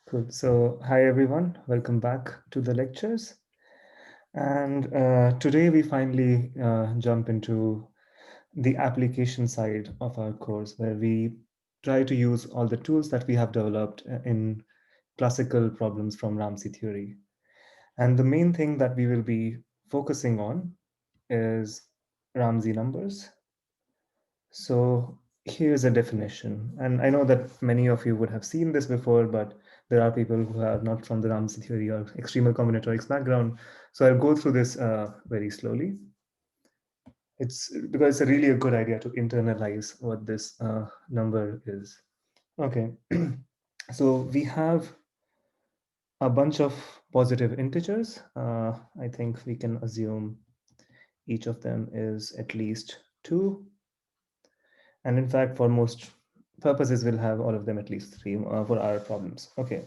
Cool. So, hi everyone, welcome back to the lectures. And today we finally jump into the application side of our course, where we try to use all the tools that we have developed in classical problems from Ramsey theory. And the main thing that we will be focusing on is Ramsey numbers. So here's a definition. And I know that many of you would have seen this before, but there are people who are not from the Ramsey theory or extremal combinatorics background. So I'll go through this very slowly. It's because it's really a good idea to internalize what this number is. Okay, so we have a bunch of positive integers. I think we can assume each of them is at least 2. And in fact, for most purposes, we'll have all of them at least 3 for our problems. Okay.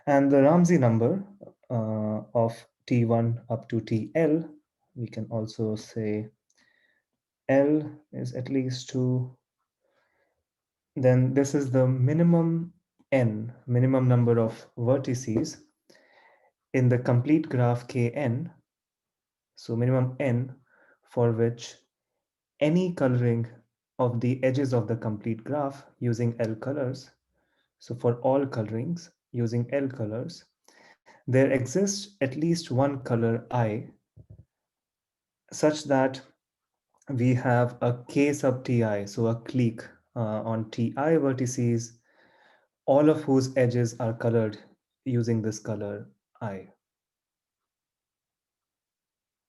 And the Ramsey number of T1 up to TL, we can also say L is at least 2. Then this is the minimum n, minimum number of vertices in the complete graph Kn. So minimum n for which any coloring of the edges of the complete graph using L colors. So for all colorings using L colors, there exists at least one color I such that we have a K sub Ti, so a clique on Ti vertices, all of whose edges are colored using this color I.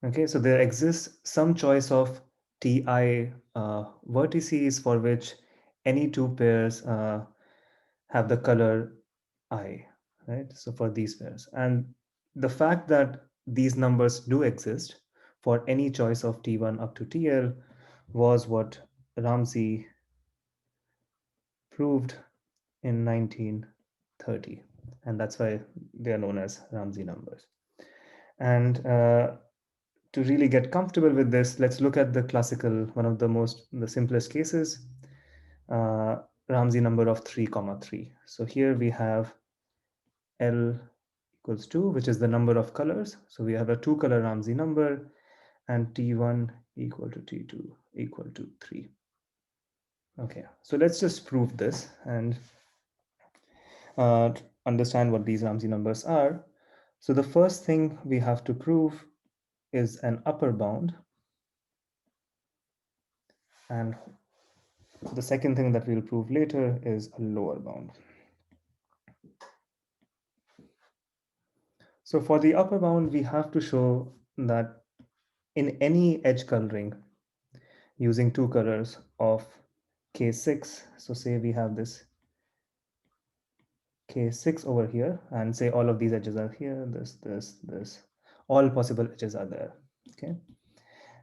Okay, so there exists some choice of Ti vertices for which any two pairs have the color I, right? So for these pairs. And the fact that these numbers do exist for any choice of T1 up to TL was what Ramsey proved in 1930. And that's why they are known as Ramsey numbers. And to really get comfortable with this, let's look at the classical, one of the simplest cases, Ramsey number of 3, 3. So here we have L equals 2, which is the number of colors. So we have a 2-color Ramsey number, and T1 equal to T2 equal to 3. Okay, so let's just prove this and understand what these Ramsey numbers are. So the first thing we have to prove is an upper bound. And the second thing that we'll prove later is a lower bound. So for the upper bound, we have to show that in any edge coloring using 2 colors of K6, so say we have this K6 over here, and say all of these edges are here, this, all possible edges are there, okay?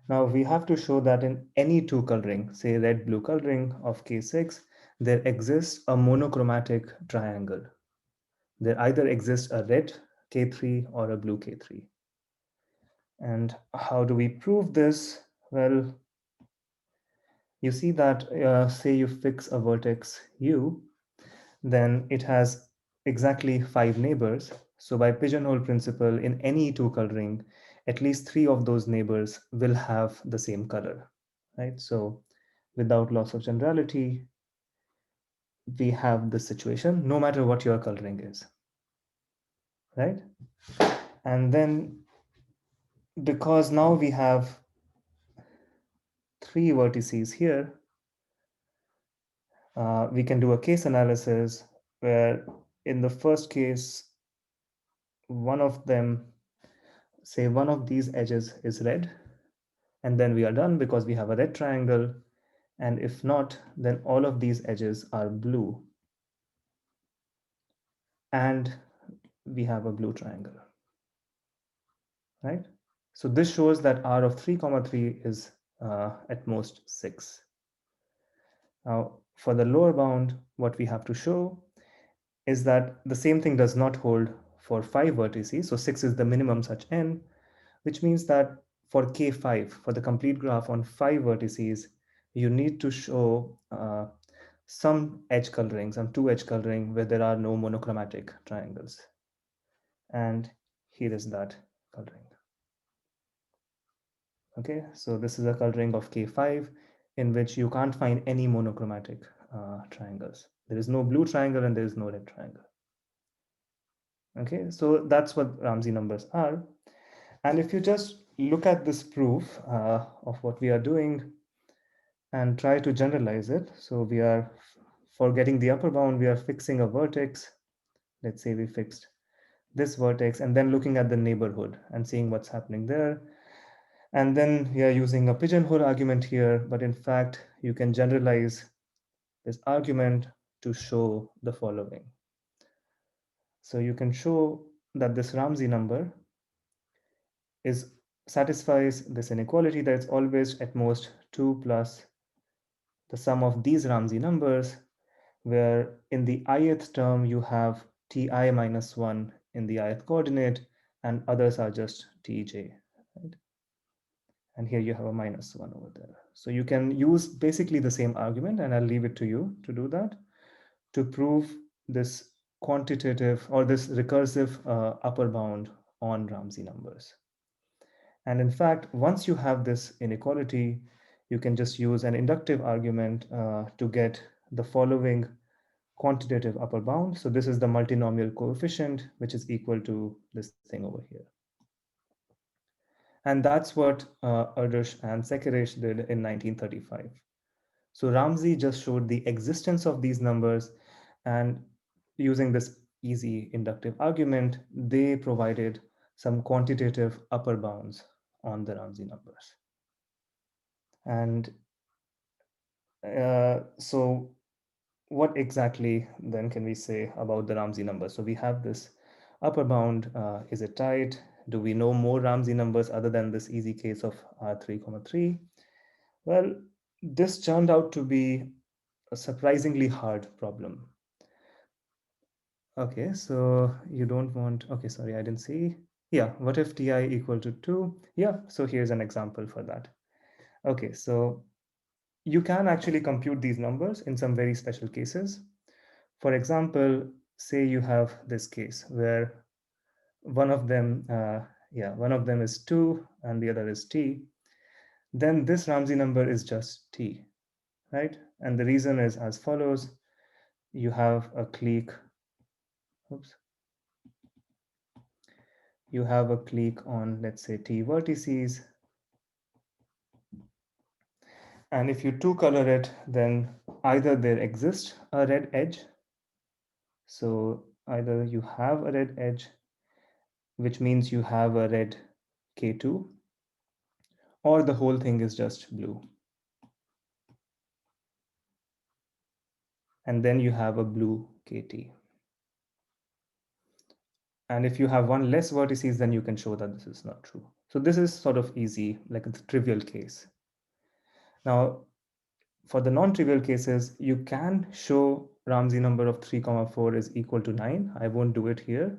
Now we have to show that in any 2 coloring, say red-blue coloring of K6, there exists a monochromatic triangle. There either exists a red K3 or a blue K3. And how do we prove this? Well, you see that, say you fix a vertex U, then it has exactly 5 neighbors. So by pigeonhole principle, in any 2 coloring, at least 3 of those neighbors will have the same color, right? So without loss of generality, we have this situation, no matter what your coloring is, right? And then because now we have 3 vertices here, we can do a case analysis where in the first case, one of them, say one of these edges is red, and then we are done because we have a red triangle. And if not, then all of these edges are blue, and we have a blue triangle, right? So this shows that R of 3, 3 is at most 6. Now, for the lower bound, what we have to show is that the same thing does not hold for 5 vertices. So 6 is the minimum such n, which means that for K5, for the complete graph on 5 vertices, you need to show some edge coloring, some two edge coloring where there are no monochromatic triangles. And here is that coloring. Okay, so this is a coloring of K5 in which you can't find any monochromatic triangles. There is no blue triangle and there is no red triangle. Okay, so that's what Ramsey numbers are. And if you just look at this proof of what we are doing and try to generalize it, so we are, for getting the upper bound, we are fixing a vertex. Let's say we fixed this vertex and then looking at the neighborhood and seeing what's happening there. And then we are using a pigeonhole argument here, but in fact, you can generalize this argument to show the following. So you can show that this Ramsey number satisfies this inequality that it's always at most 2 plus the sum of these Ramsey numbers, where in the ith term you have ti minus 1 in the ith coordinate and others are just tj, right? And here you have a minus 1 over there. So you can use basically the same argument, and I'll leave it to you to do that, to prove this quantitative or this recursive upper bound on Ramsey numbers. And in fact, once you have this inequality, you can just use an inductive argument to get the following quantitative upper bound. So this is the multinomial coefficient, which is equal to this thing over here. And that's what Erdős and Szekeres did in 1935. So Ramsey just showed the existence of these numbers, and using this easy inductive argument, they provided some quantitative upper bounds on the Ramsey numbers. And so what exactly then can we say about the Ramsey numbers? So we have this upper bound. Is it tight? Do we know more Ramsey numbers other than this easy case of R3, 3? Well, this turned out to be a surprisingly hard problem. Okay, so you don't want, okay, sorry, I didn't see. Yeah, what if ti equal to 2? Yeah, so here's an example for that. Okay, so you can actually compute these numbers in some very special cases. For example, say you have this case where one of them is 2 and the other is t. Then this Ramsey number is just t, right? And the reason is as follows. You have a clique, you have a clique on, let's say, t vertices. And if you two color it, then either there exists a red edge. So either you have a red edge, which means you have a red K2, or the whole thing is just blue. And then you have a blue KT. And if you have one less vertices, then you can show that this is not true. So this is sort of easy, like a trivial case. Now, for the non-trivial cases, you can show Ramsey number of 3, 4 is equal to 9. I won't do it here.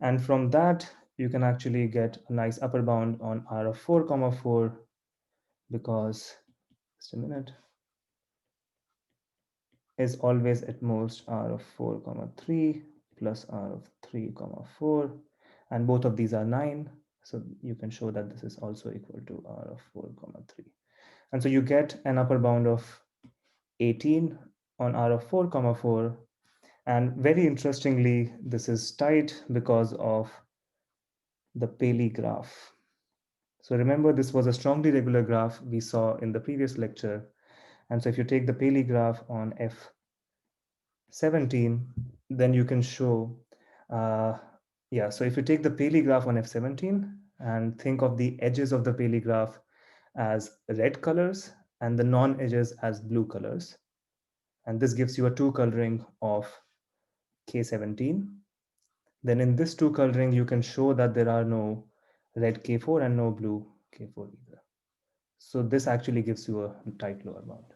And from that, you can actually get a nice upper bound on R of 4, 4, because, just a minute, is always at most R of 4, 3 plus R of 3, 4. And both of these are 9. So you can show that this is also equal to R of 4, 3. And so you get an upper bound of 18 on R of 4, 4. And very interestingly, this is tight because of the Paley graph. So remember, this was a strongly regular graph we saw in the previous lecture. And so if you take the Paley graph on F17, then you can show, so if you take the Paley graph on F17 and think of the edges of the Paley graph as red colors and the non-edges as blue colors, and this gives you a two coloring of K17, then in this two coloring, you can show that there are no red K4 and no blue K4 either. So this actually gives you a tight lower bound.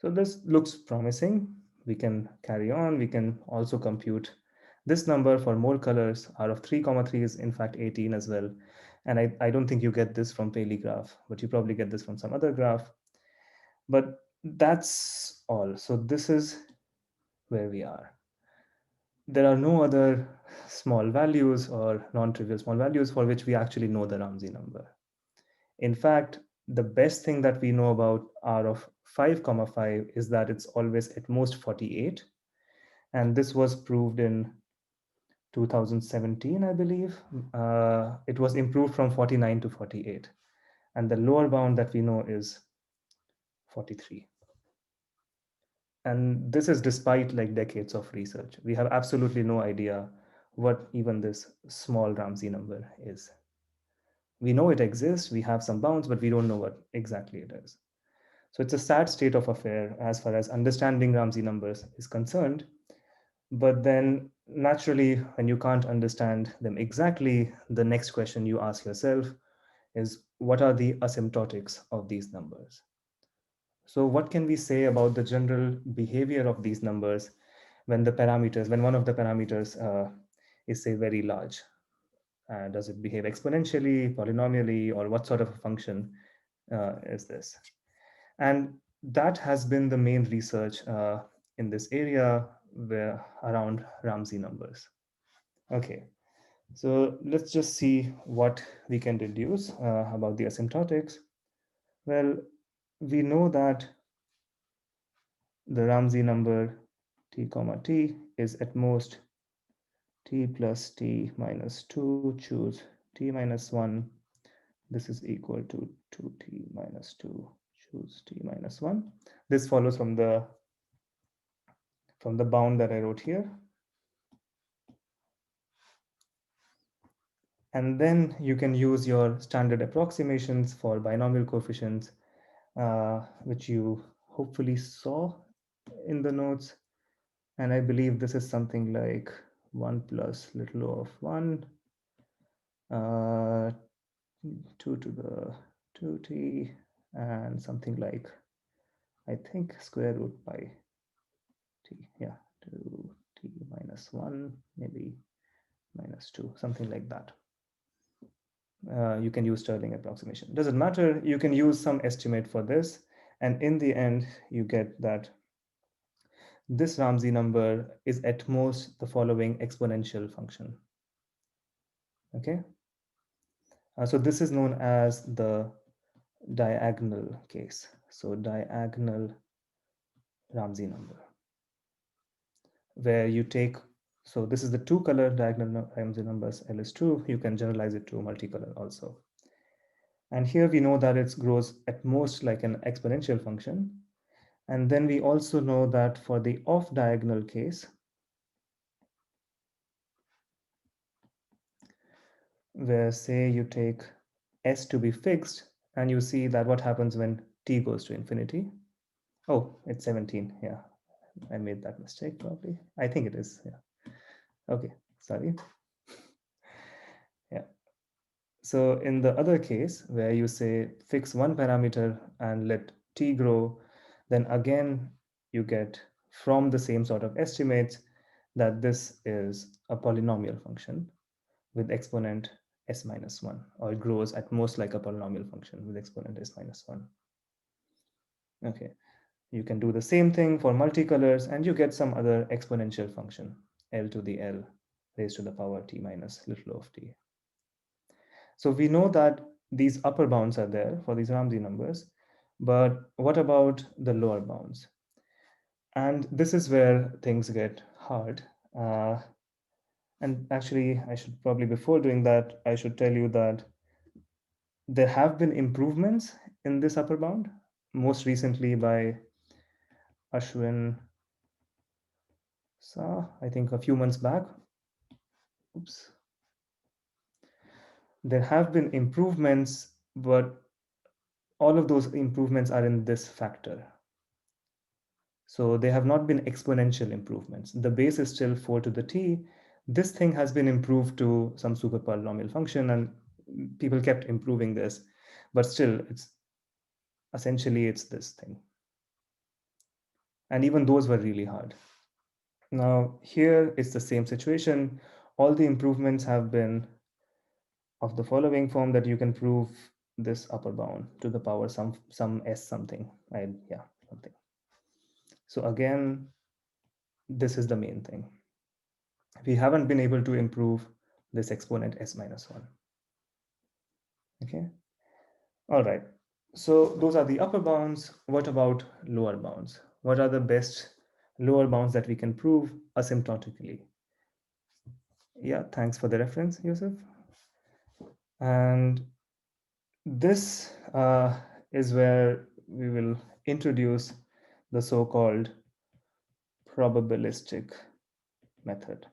So this looks promising. We can carry on. We can also compute this number for more colors. R of 3, 3 is in fact 18 as well. And I don't think you get this from Paley graph, but you probably get this from some other graph. But that's all. So this is where we are. There are no other small values or non-trivial small values for which we actually know the Ramsey number. In fact, the best thing that we know about R of 5 comma 5 is that it's always at most 48. And this was proved in 2017, I believe. It was improved from 49 to 48. And the lower bound that we know is 43. And this is despite like decades of research. We have absolutely no idea what even this small Ramsey number is. We know it exists, we have some bounds, but we don't know what exactly it is. So it's a sad state of affair as far as understanding Ramsey numbers is concerned. But then naturally, when you can't understand them exactly, the next question you ask yourself is what are the asymptotics of these numbers? So what can we say about the general behavior of these numbers when one of the parameters is say very large? Does it behave exponentially, polynomially, or what sort of a function is this? And that has been the main research in this area around Ramsey numbers. Okay, so let's just see what we can deduce about the asymptotics. Well, we know that the Ramsey number t comma t is at most t plus t minus 2, choose t minus 1. This is equal to 2t minus 2, choose t minus 1. This follows from the bound that I wrote here. And then you can use your standard approximations for binomial coefficients, which you hopefully saw in the notes. And I believe this is something like 1 plus little o of 1, 2 to the 2t, and something like, I think, square root by t. Yeah, 2t minus 1, maybe minus 2, something like that. You can use Stirling approximation. Doesn't matter, you can use some estimate for this. And in the end, you get that this Ramsey number is at most the following exponential function. Okay. So this is known as the diagonal case. So diagonal Ramsey number, where you take, so this is the two color diagonal Ramsey numbers, L is true. You can generalize it to multicolor also. And here we know that it grows at most like an exponential function. And then we also know that for the off diagonal case, where say you take S to be fixed, and you see that what happens when t goes to infinity. Oh, it's 17. Yeah, I made that mistake probably. I think it is. Yeah. Okay, sorry. Yeah. So in the other case, where you say fix one parameter and let t grow, then again, you get from the same sort of estimates that this is a polynomial function with exponent s minus 1, or it grows at most like a polynomial function with exponent s minus 1. Okay, you can do the same thing for multicolors and you get some other exponential function, L to the L raised to the power t minus little of t. So we know that these upper bounds are there for these Ramsey numbers, but what about the lower bounds? And this is where things get hard. And actually, I should probably, before doing that, I should tell you that there have been improvements in this upper bound, most recently by Ashwin Sa, I think a few months back. Oops. There have been improvements, but all of those improvements are in this factor. So they have not been exponential improvements. The base is still 4 to the t. This thing has been improved to some super polynomial function, and people kept improving this, but still it's essentially it's this thing. And even those were really hard. Now here it's the same situation. All the improvements have been of the following form, that you can prove this upper bound to the power some s something. Yeah, something. So again, this is the main thing. We haven't been able to improve this exponent s minus 1. Okay. All right. So those are the upper bounds. What about lower bounds? What are the best lower bounds that we can prove asymptotically? Yeah, thanks for the reference, Yusuf. And this is where we will introduce the so-called probabilistic method.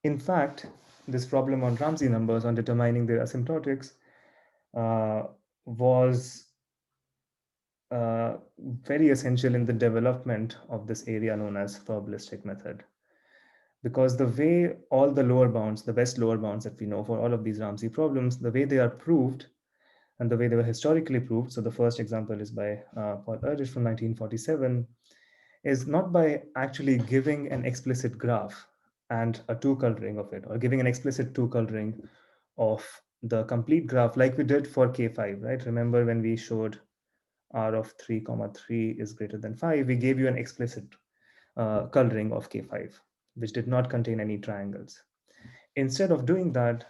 In fact, this problem on Ramsey numbers on determining their asymptotics was very essential in the development of this area known as probabilistic method. Because the way all the lower bounds, the best lower bounds that we know for all of these Ramsey problems, the way they are proved and the way they were historically proved, so the first example is by Paul Erdős from 1947, is not by actually giving an explicit graph and a two-coloring of it, or giving an explicit two-coloring of the complete graph like we did for K5, right? Remember when we showed R of 3, 3 is greater than 5, we gave you an explicit coloring of K5, which did not contain any triangles. Instead of doing that,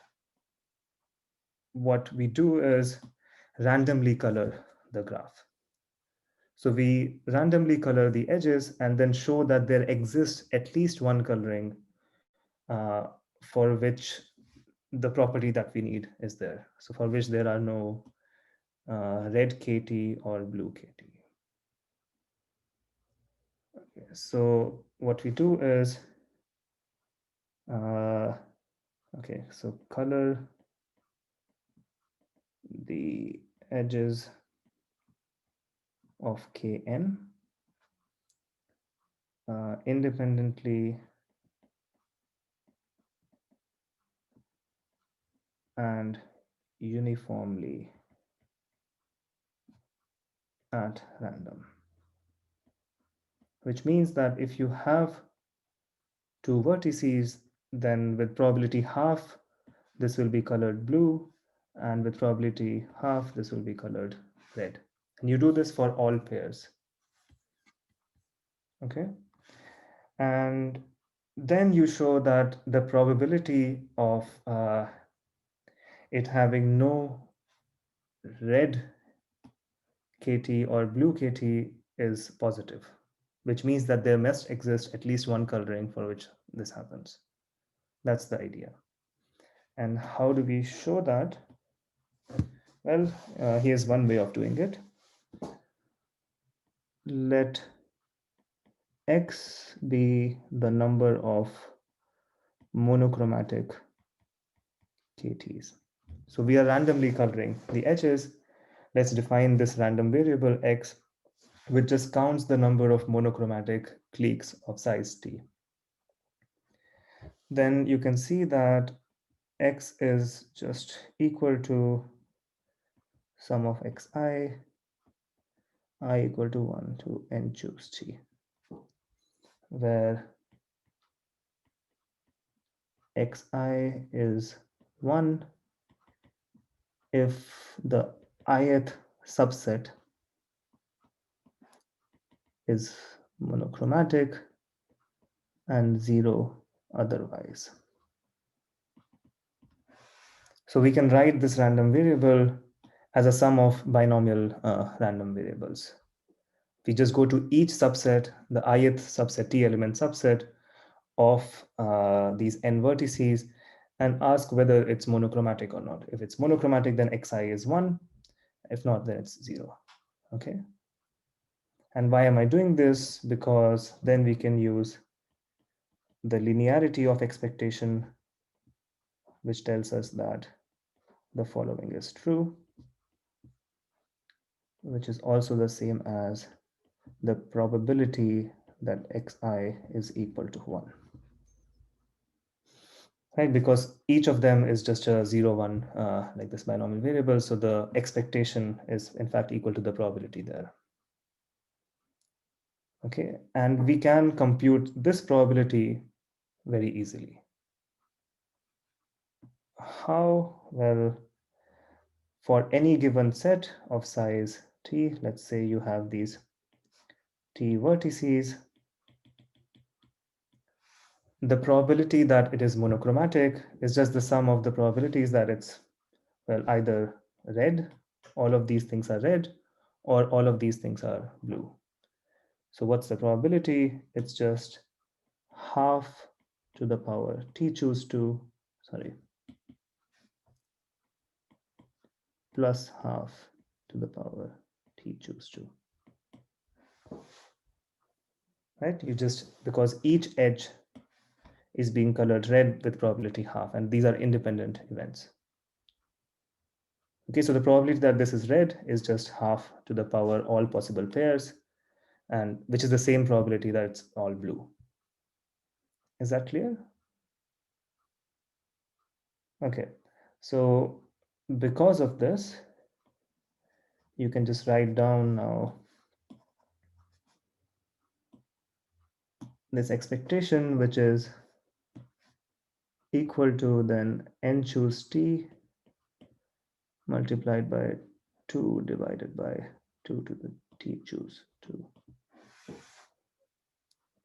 what we do is randomly color the graph. So we randomly color the edges and then show that there exists at least one coloring for which the property that we need is there. So for which there are no red KT or blue KT. Okay, so what we do is, okay, so color the edges of Kn independently and uniformly at random, which means that if you have two vertices, then with probability half, this will be colored blue, and with probability half, this will be colored red. And you do this for all pairs. Okay. And then you show that the probability of it having no red KT or blue KT is positive, which means that there must exist at least one coloring for which this happens. That's the idea. And how do we show that? Well, here's one way of doing it. Let X be the number of monochromatic KTs. So we are randomly coloring the edges. Let's define this random variable X, which just counts the number of monochromatic cliques of size T. Then you can see that X is just equal to sum of Xi, I equal to 1 to n choose T, where Xi is 1 if the ith subset is monochromatic and 0 otherwise. So we can write this random variable as a sum of binomial random variables. We just go to each subset, the ith subset, T element subset of these n vertices, and ask whether it's monochromatic or not. If it's monochromatic, then Xi is 1. If not, then it's 0. Okay. And why am I doing this? Because then we can use the linearity of expectation, which tells us that the following is true, which is also the same as the probability that Xi is equal to 1. Right, because each of them is just a 0, 1, like this binomial variable. So the expectation is in fact equal to the probability there. Okay, and we can compute this probability very easily. How? Well, for any given set of size t, let's say you have these t vertices, the probability that it is monochromatic is just the sum of the probabilities that it's, well, either red, all of these things are red, or all of these things are blue. So what's the probability? It's just half to the power t choose 2, sorry, plus half to the power t choose 2. Right? You just, because each edge is being colored red with probability half, and these are independent events. Okay, so the probability that this is red is just half to the power all possible pairs, and which is the same probability that it's all blue. Is that clear? Okay, so because of this, you can just write down now this expectation, which is equal to then n choose t multiplied by 2 divided by 2 to the t choose 2.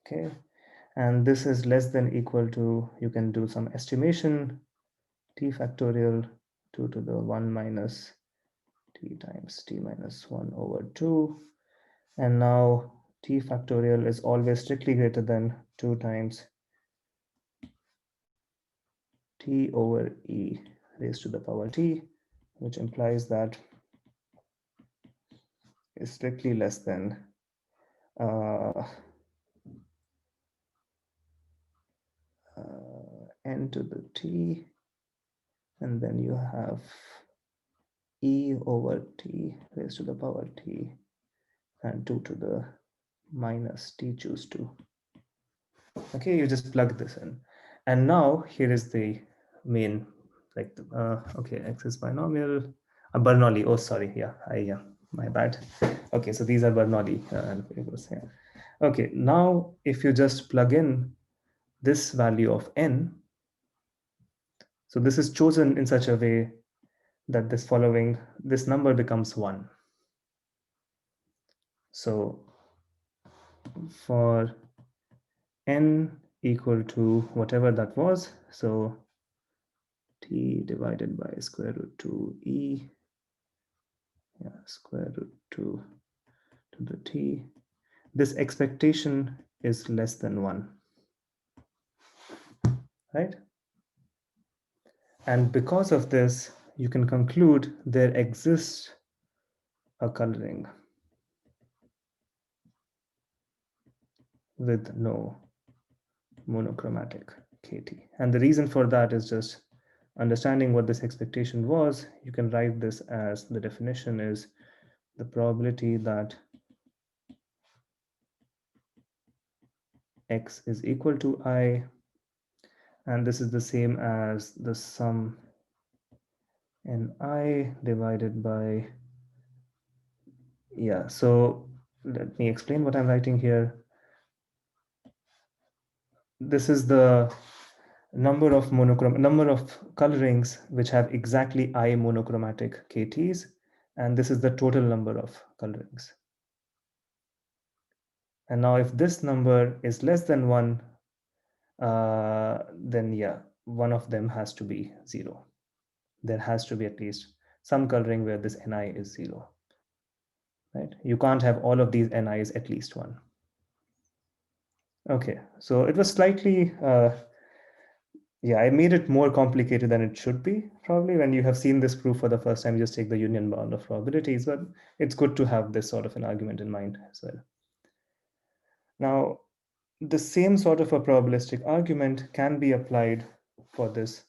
Okay, and this is less than equal to, you can do some estimation, t factorial 2 to the 1 minus t times t minus 1 over 2. And now t factorial is always strictly greater than 2 times t over e raised to the power t, which implies that is strictly less than n to the t, and then you have e over t raised to the power t and 2 to the minus t choose 2. Okay, you just plug this in, and now here is the main, like okay, x is binomial, Bernoulli, oh sorry, yeah, my bad. Okay, so these are Bernoulli variables here. Okay, now if you just plug in this value of n, so this is chosen in such a way that this number becomes 1. So for n equal to whatever that was, so t divided by square root 2e, square root 2 to the t, this expectation is less than 1, right? And because of this, you can conclude there exists a coloring with no monochromatic kt. And the reason for that is just understanding what this expectation was. You can write this as, the definition is the probability that x is equal to I, and this is the same as the sum ni divided by, so let me explain what I'm writing here. This is the number of colorings which have exactly I monochromatic KTs, and this is the total number of colorings. And now if this number is less than 1, then one of them has to be 0. There has to be at least some coloring where this ni is 0. Right? You can't have all of these ni's at least 1. Okay, so it was slightly I made it more complicated than it should be. Probably when you have seen this proof for the first time, you just take the union bound of probabilities, but it's good to have this sort of an argument in mind as well. Now, the same sort of a probabilistic argument can be applied for this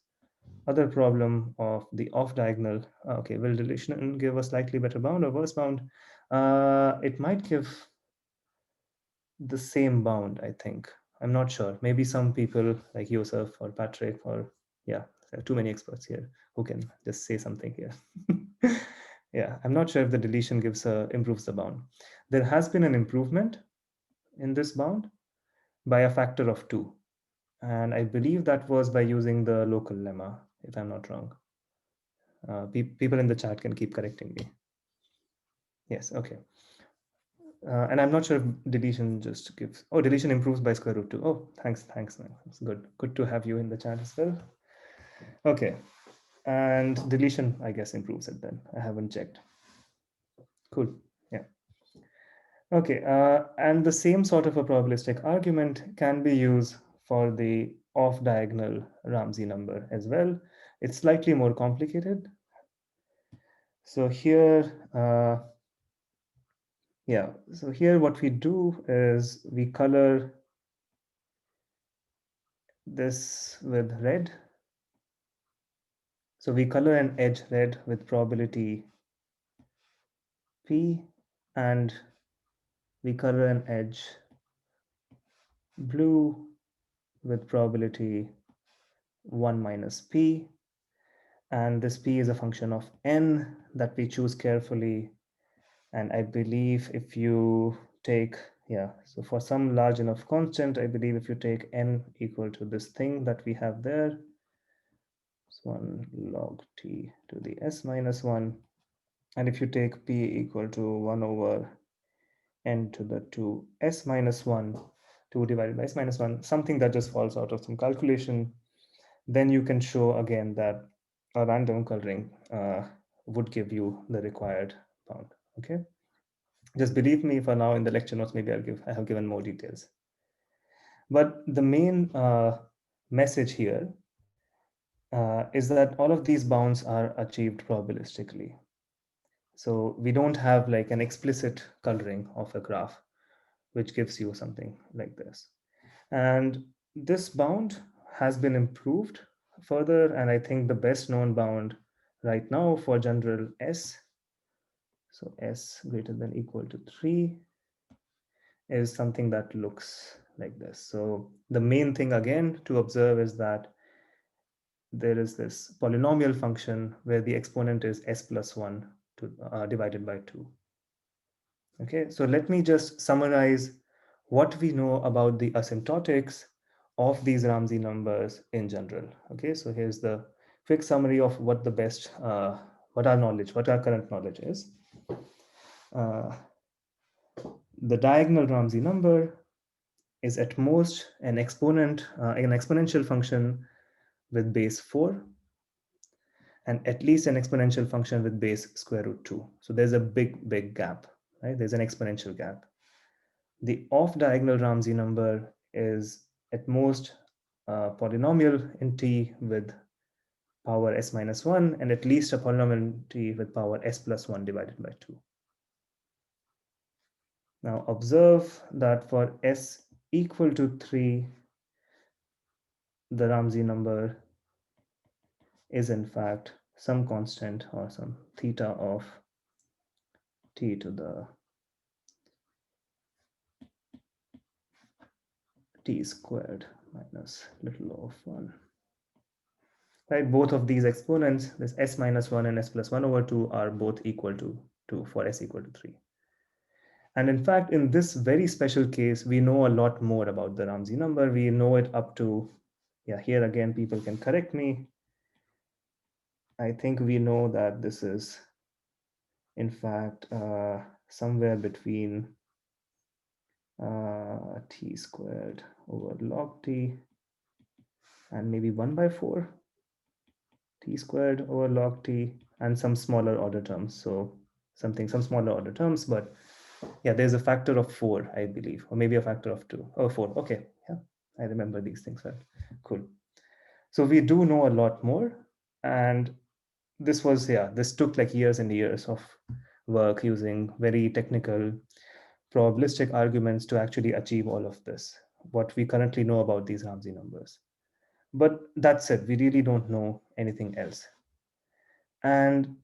other problem of the off-diagonal. Okay, will deletion give a slightly better bound or worse bound? It might give the same bound, I think. I'm not sure. Maybe some people like Yosef or Patrick, or there are too many experts here who can just say something here. I'm not sure if the deletion improves the bound. There has been an improvement in this bound by a factor of 2. And I believe that was by using the local lemma, if I'm not wrong. People in the chat can keep correcting me. Yes, okay. And I'm not sure if deletion just gives, oh, deletion improves by square root 2. Oh, thanks. It's good to have you in the chat as well. Okay, and deletion, I guess, improves it then. I haven't checked. Cool, yeah. Okay, and the same sort of a probabilistic argument can be used for the off-diagonal Ramsey number as well. It's slightly more complicated. So here, so here what we do is we color this with red. So we color an edge red with probability P, and we color an edge blue with probability 1 minus P. And this P is a function of N that we choose carefully. And I believe if you take, so for some large enough constant, I believe if you take N equal to this thing that we have there, it's 1 log T to the S minus 1. And if you take P equal to 1 over N to the 2S minus 1, 2 divided by S minus 1, something that just falls out of some calculation, then you can show again that a random coloring would give you the required bound. Okay, just believe me, for now in the lecture notes, maybe I have given more details. But the main message here is that all of these bounds are achieved probabilistically. So we don't have like an explicit coloring of a graph, which gives you something like this. And this bound has been improved further, and I think the best known bound right now for general S, so S greater than equal to 3, is something that looks like this. So the main thing again to observe is that there is this polynomial function where the exponent is S plus 1 divided by 2. Okay, so let me just summarize what we know about the asymptotics of these Ramsey numbers in general. Okay, so here's the quick summary of what the best, what our current knowledge is. The diagonal Ramsey number is at most an exponential function with base 4, and at least an exponential function with base square root 2. So there's a big gap, right? There's an exponential gap. The off-diagonal Ramsey number is at most a polynomial in T with power S minus 1, and at least a polynomial in T with power S plus 1 divided by 2. Now observe that for S equal to 3, the Ramsey number is in fact some constant or some theta of T to the T squared minus little of 1. Right, both of these exponents, this S minus 1 and S plus 1 over 2, are both equal to 2 for S equal to 3. And in fact, in this very special case, we know a lot more about the Ramsey number. We know it up to, here again, people can correct me. I think we know that this is, in fact, somewhere between T squared over log T and maybe 1 by 4 T squared over log T and some smaller order terms. So some smaller order terms, but there's a factor of 4, I believe, or maybe a factor of 2 or 4. Okay, I remember these things well. Cool. So we do know a lot more, and this took like years and years of work using very technical probabilistic arguments to actually achieve all of this, what we currently know about these Ramsey numbers. But that said, we really don't know anything else. And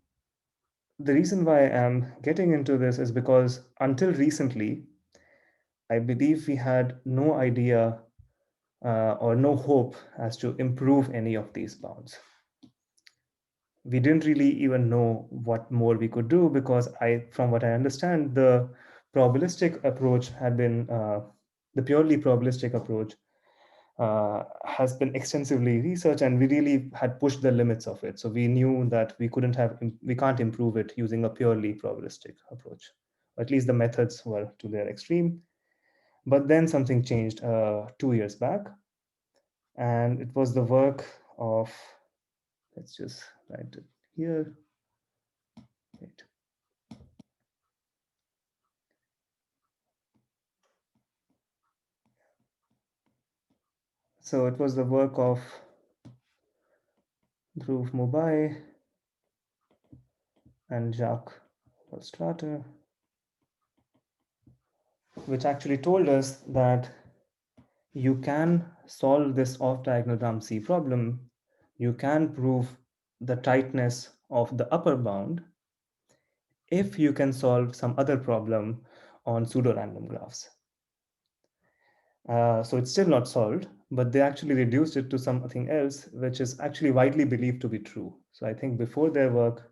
the reason why I'm getting into this is because until recently, I believe we had no idea or no hope as to improve any of these bounds. We didn't really even know what more we could do because from what I understand, the probabilistic approach had been, the purely probabilistic approach has been extensively researched, and we really had pushed the limits of it. So we knew that we can't improve it using a purely probabilistic approach. Or at least the methods were to their extreme. But then something changed 2 years back, and it was the work of, let's just write it here. Wait. So it was the work of Dhruv Mubai and Jacques Strater, which actually told us that you can solve this off-diagonal Ramsey problem. You can prove the tightness of the upper bound if you can solve some other problem on pseudo-random graphs. So it's still not solved, but they actually reduced it to something else, which is actually widely believed to be true. So I think before their work,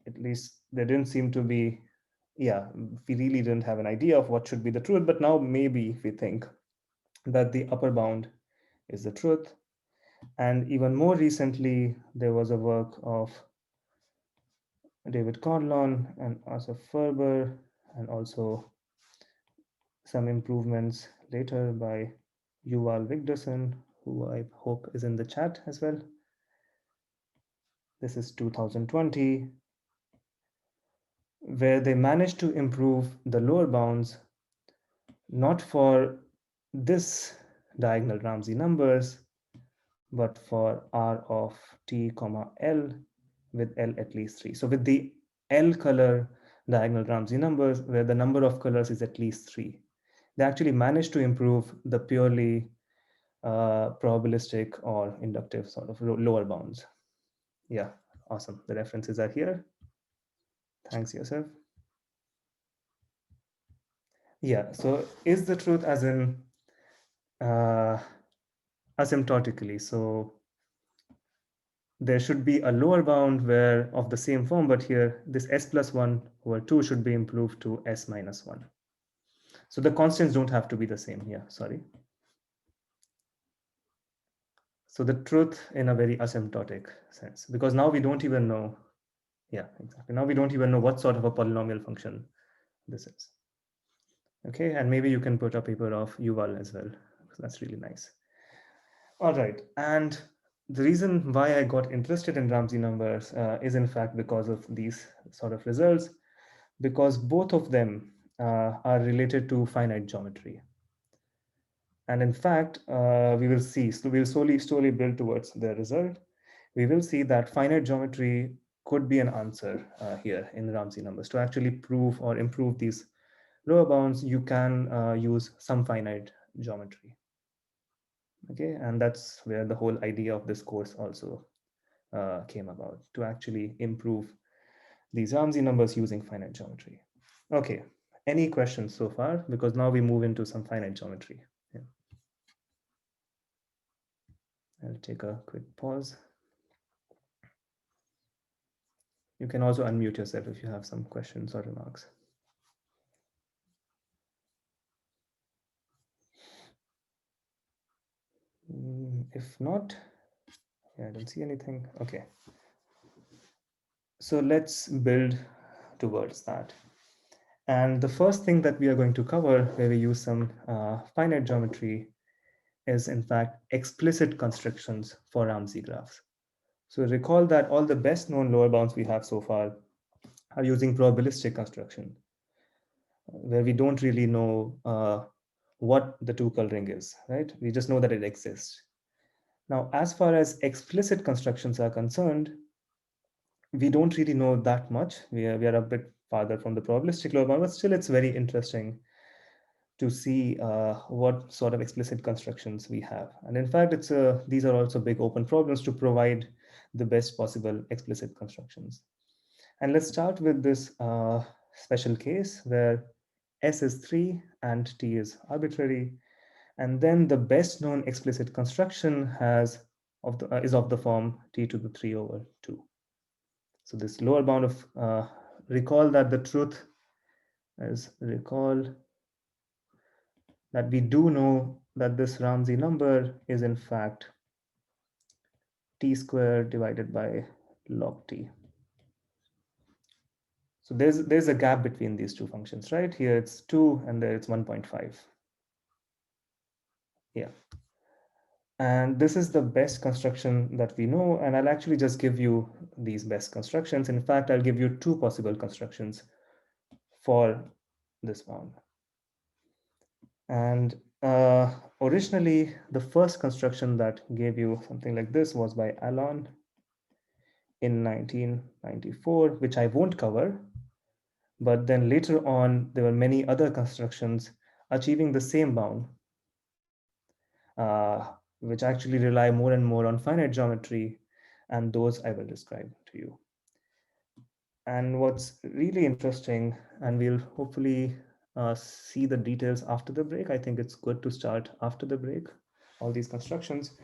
at least there didn't seem to be, we really didn't have an idea of what should be the truth, but now maybe we think that the upper bound is the truth. And even more recently, there was a work of David Conlon and Asaf Ferber, and also some improvements later by Yuval Vigderson, who I hope is in the chat as well. This is 2020, where they managed to improve the lower bounds, not for this diagonal Ramsey numbers, but for R of t comma L with L at least 3. So with the L color diagonal Ramsey numbers, where the number of colors is at least 3, they actually managed to improve the purely probabilistic or inductive sort of lower bounds. Yeah, awesome. The references are here. Thanks, Yosef. Yeah, so is the truth as in asymptotically. So there should be a lower bound where of the same form, but here this s plus 1 over 2 should be improved to s minus 1. So the constants don't have to be the same here, sorry. So the truth in a very asymptotic sense, because now we don't even know, yeah, exactly. Now we don't even know what sort of a polynomial function this is. Okay, and maybe you can put a paper of Yuval as well, because that's really nice. All right, and the reason why I got interested in Ramsey numbers is in fact because of these sort of results, because both of them are related to finite geometry. And in fact, we will see, so we'll slowly build towards the result. We will see that finite geometry could be an answer here in Ramsey numbers. To actually prove or improve these lower bounds, you can use some finite geometry. Okay, and that's where the whole idea of this course also came about, to actually improve these Ramsey numbers using finite geometry. Okay, any questions so far? Because now we move into some finite geometry. Yeah. I'll take a quick pause. You can also unmute yourself if you have some questions or remarks. If not, yeah, I don't see anything. Okay. So let's build towards that. And the first thing that we are going to cover, where we use some finite geometry, is in fact explicit constructions for Ramsey graphs. So recall that all the best known lower bounds we have so far are using probabilistic construction, where we don't really know what the two coloring is, right? We just know that it exists. Now, as far as explicit constructions are concerned, we don't really know that much. We are a bit farther from the probabilistic lower bound, but still it's very interesting to see what sort of explicit constructions we have. And in fact, these are also big open problems to provide the best possible explicit constructions. And let's start with this special case where S is 3 and T is arbitrary. And then the best known explicit construction is of the form T to the 3 over 2. So this lower bound of, recall that the truth is, recall that we do know that this Ramsey number is in fact t squared divided by log t. So there's a gap between these two functions, right? Here it's 2 and there it's 1.5. Yeah. And this is the best construction that we know. And I'll actually just give you these best constructions. In fact, I'll give you two possible constructions for this bound. And originally, the first construction that gave you something like this was by Alon in 1994, which I won't cover. But then later on, there were many other constructions achieving the same bound, which actually rely more and more on finite geometry, and those I will describe to you. And what's really interesting, and we'll hopefully see the details after the break. I think it's good to start after the break, all these constructions.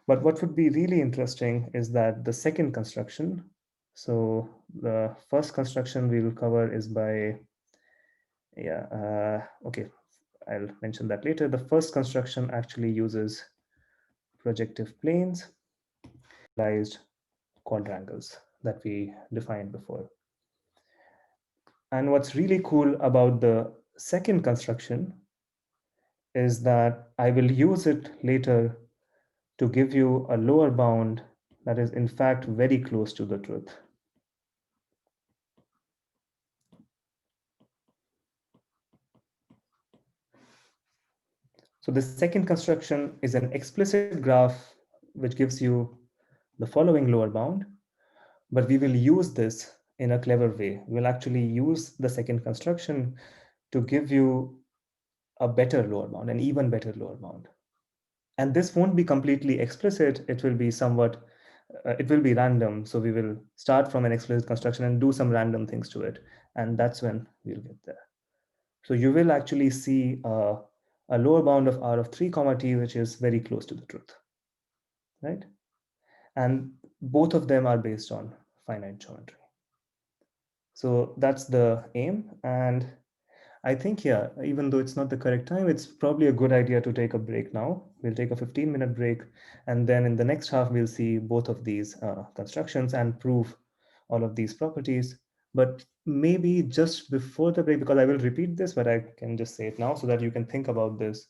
But what would be really interesting is that the second construction, so the first construction we will cover is by, okay, I'll mention that later. The first construction actually uses projective planes, generalized quadrangles that we defined before. And what's really cool about the second construction is that I will use it later to give you a lower bound that is in fact very close to the truth. So the second construction is an explicit graph which gives you the following lower bound, but we will use this in a clever way. We'll actually use the second construction to give you a better lower bound, an even better lower bound. And this won't be completely explicit. It will be somewhat, it will be random. So we will start from an explicit construction and do some random things to it. And that's when we'll get there. So you will actually see a lower bound of R of 3 comma t, which is very close to the truth, right? And both of them are based on finite geometry. So that's the aim. And I think, yeah, even though it's not the correct time, it's probably a good idea to take a break now. We'll take a 15-minute break. And then in the next half, we'll see both of these constructions and prove all of these properties. But maybe just before the break, because I will repeat this, but I can just say it now so that you can think about this.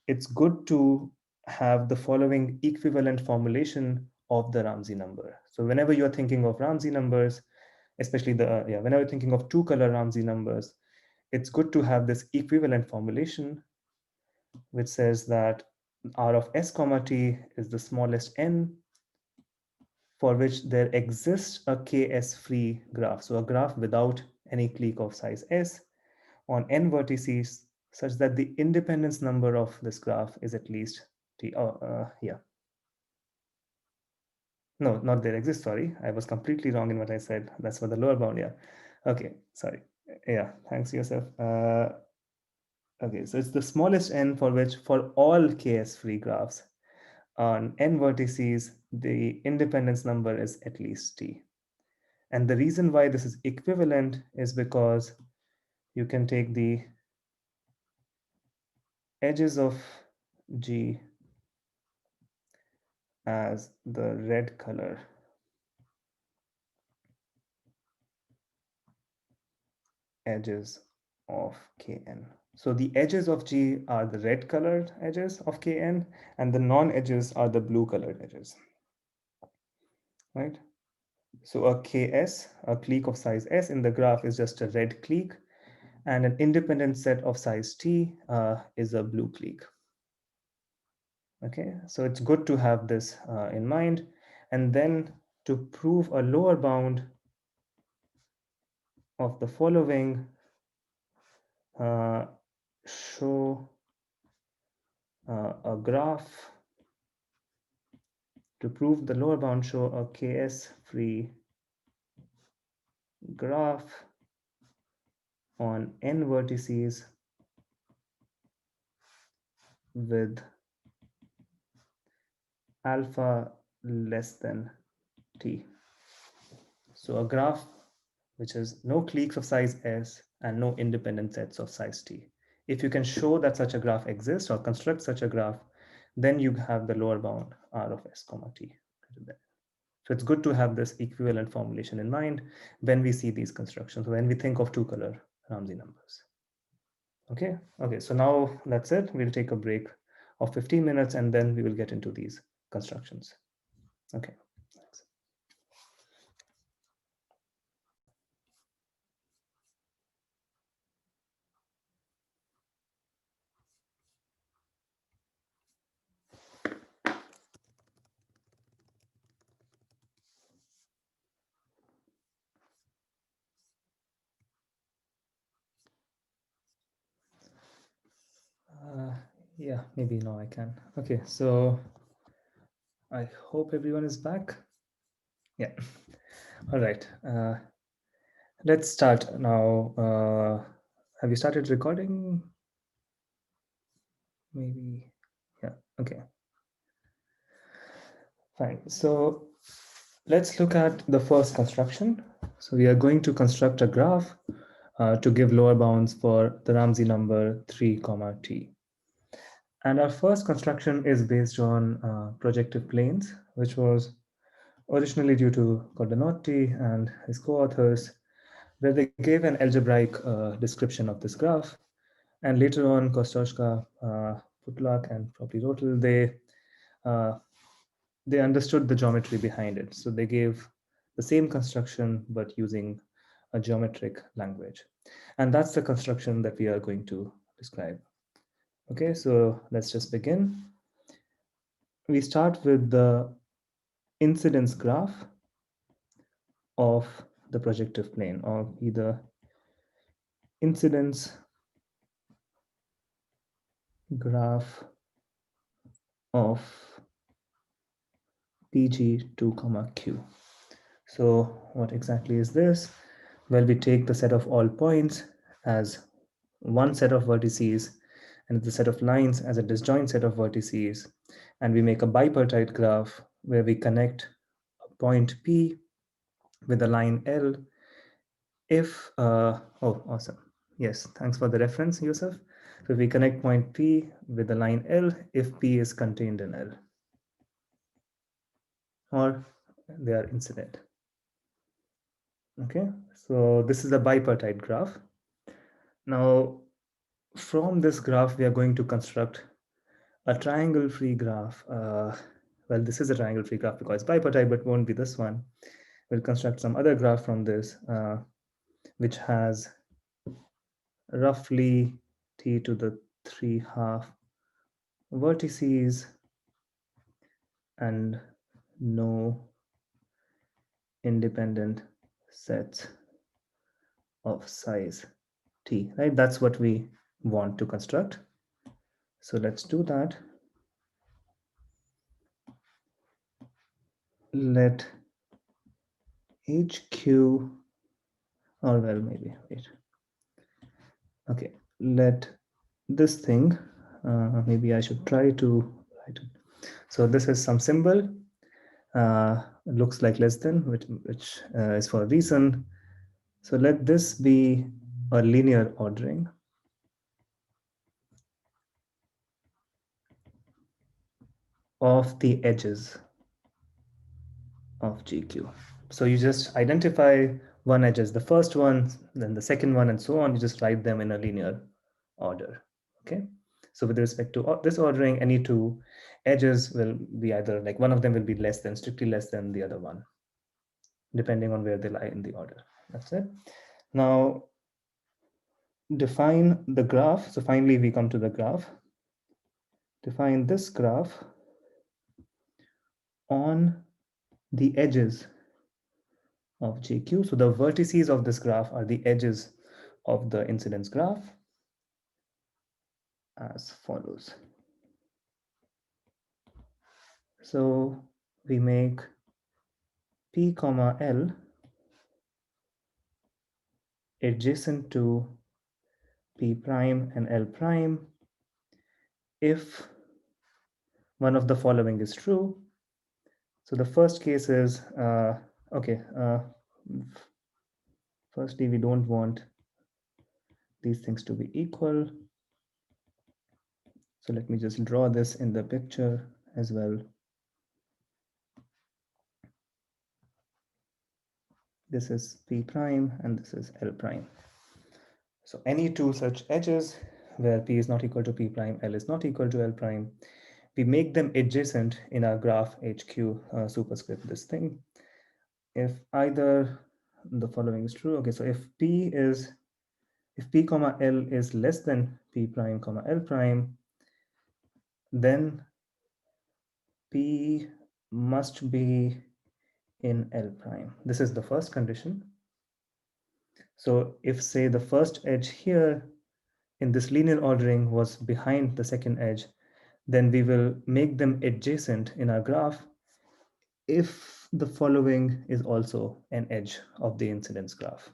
It's good to have the following equivalent formulation of the Ramsey number. So whenever you're thinking of Ramsey numbers, especially whenever you're thinking of two-color Ramsey numbers, it's good to have this equivalent formulation, which says that R of s comma t is the smallest n for which there exists a ks-free graph. So a graph without any clique of size s on n vertices such that the independence number of this graph is at least t. No, not there exists, sorry. I was completely wrong in what I said. That's for the lower bound, yeah. Okay, sorry. Yeah, thanks, Yosef. Okay, so it's the smallest n for which for all ks-free graphs on n vertices, the independence number is at least t. And the reason why this is equivalent is because you can take the edges of G as the red color edges of Kn. So the edges of G are the red colored edges of Kn, and the non-edges are the blue colored edges, right? So a Ks, a clique of size S in the graph is just a red clique, and an independent set of size T is a blue clique. Okay, so it's good to have this in mind. And then to prove a lower bound of the following, show a graph. To prove the lower bound, show a ks-free graph on n vertices with alpha less than t. So a graph which has no cliques of size s and no independent sets of size t. If you can show that such a graph exists or construct such a graph, then you have the lower bound R of S comma T. So it's good to have this equivalent formulation in mind when we see these constructions, when we think of two-color Ramsey numbers. Okay, so now that's it. We'll take a break of 15 minutes and then we will get into these constructions. Okay, thanks. Yeah, maybe now I can. Okay, so I hope everyone is back. Yeah. All right. Let's start now. Have you started recording? Maybe. Yeah. Okay. Fine. So let's look at the first construction. So we are going to construct a graph to give lower bounds for the Ramsey number 3, comma t. And our first construction is based on projective planes, which was originally due to Cordanotti and his co-authors, where they gave an algebraic description of this graph. And later on, Kostoshka, Putlak, and probably Rotel, they understood the geometry behind it. So they gave the same construction, but using a geometric language. And that's the construction that we are going to describe. Okay, so let's just begin. We start with the incidence graph of the projective plane, or either incidence graph of PG2, Q. So what exactly is this? Well, we take the set of all points as one set of vertices and the set of lines as a disjoint set of vertices, and we make a bipartite graph where we connect a point P with a line L if, oh, awesome. Yes, thanks for the reference, Yusuf. So we connect point P with the line L if P is contained in L, or they are incident. Okay, so this is a bipartite graph. Now, from this graph, we are going to construct a triangle-free graph. Well, this is a triangle-free graph because it's bipartite, but won't be this one. We'll construct some other graph from this, which has roughly t to the 3/2 vertices and no independent sets of size t, right? That's what we want to construct. So let's do that. Let HQ, or well, maybe, wait. Okay, let this thing, maybe I should try to write it. So this is some symbol, looks like less than, which is for a reason. So let this be a linear ordering of the edges of GQ. So you just identify one edge as the first one, then the second one, and so on. You just write them in a linear order. Okay. So with respect to this ordering, any two edges will be either like one of them will be less than, strictly less than the other one, depending on where they lie in the order. That's it. Now define the graph. So finally we come to the graph. Define this graph on the edges of JQ. So the vertices of this graph are the edges of the incidence graph as follows. So we make P comma L adjacent to P prime and L prime if one of the following is true. So the first case is, okay, firstly, we don't want these things to be equal. So let me just draw this in the picture as well. This is P prime and this is L prime. So any two such edges where P is not equal to P prime, L is not equal to L prime, we make them adjacent in our graph HQ superscript this thing. If either the following is true, okay, so if P comma L is less than P prime comma L prime, then P must be in L prime. This is the first condition. So if, say, the first edge here in this linear ordering was behind the second edge, then we will make them adjacent in our graph if the following is also an edge of the incidence graph.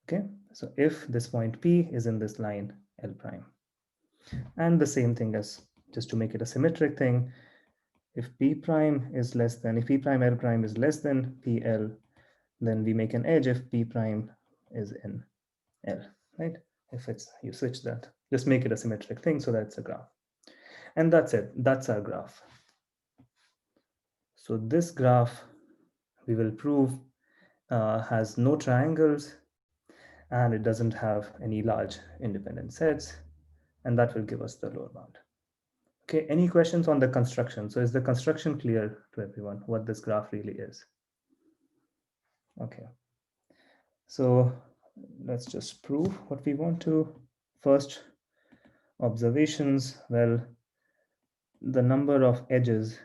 Okay, so if this point P is in this line L prime. And the same thing as, just to make it a symmetric thing, if P prime is less than, if P prime L prime is less than PL, then we make an edge if P prime is in L, right? If it's, you switch that, just make it a symmetric thing so that it's a graph. And that's it, that's our graph. So this graph, we will prove, has no triangles and it doesn't have any large independent sets, and that will give us the lower bound. Okay, any questions on the construction? So is the construction clear to everyone, what this graph really is? Okay, so let's just prove what we want to. First, observations. Well, the number of edges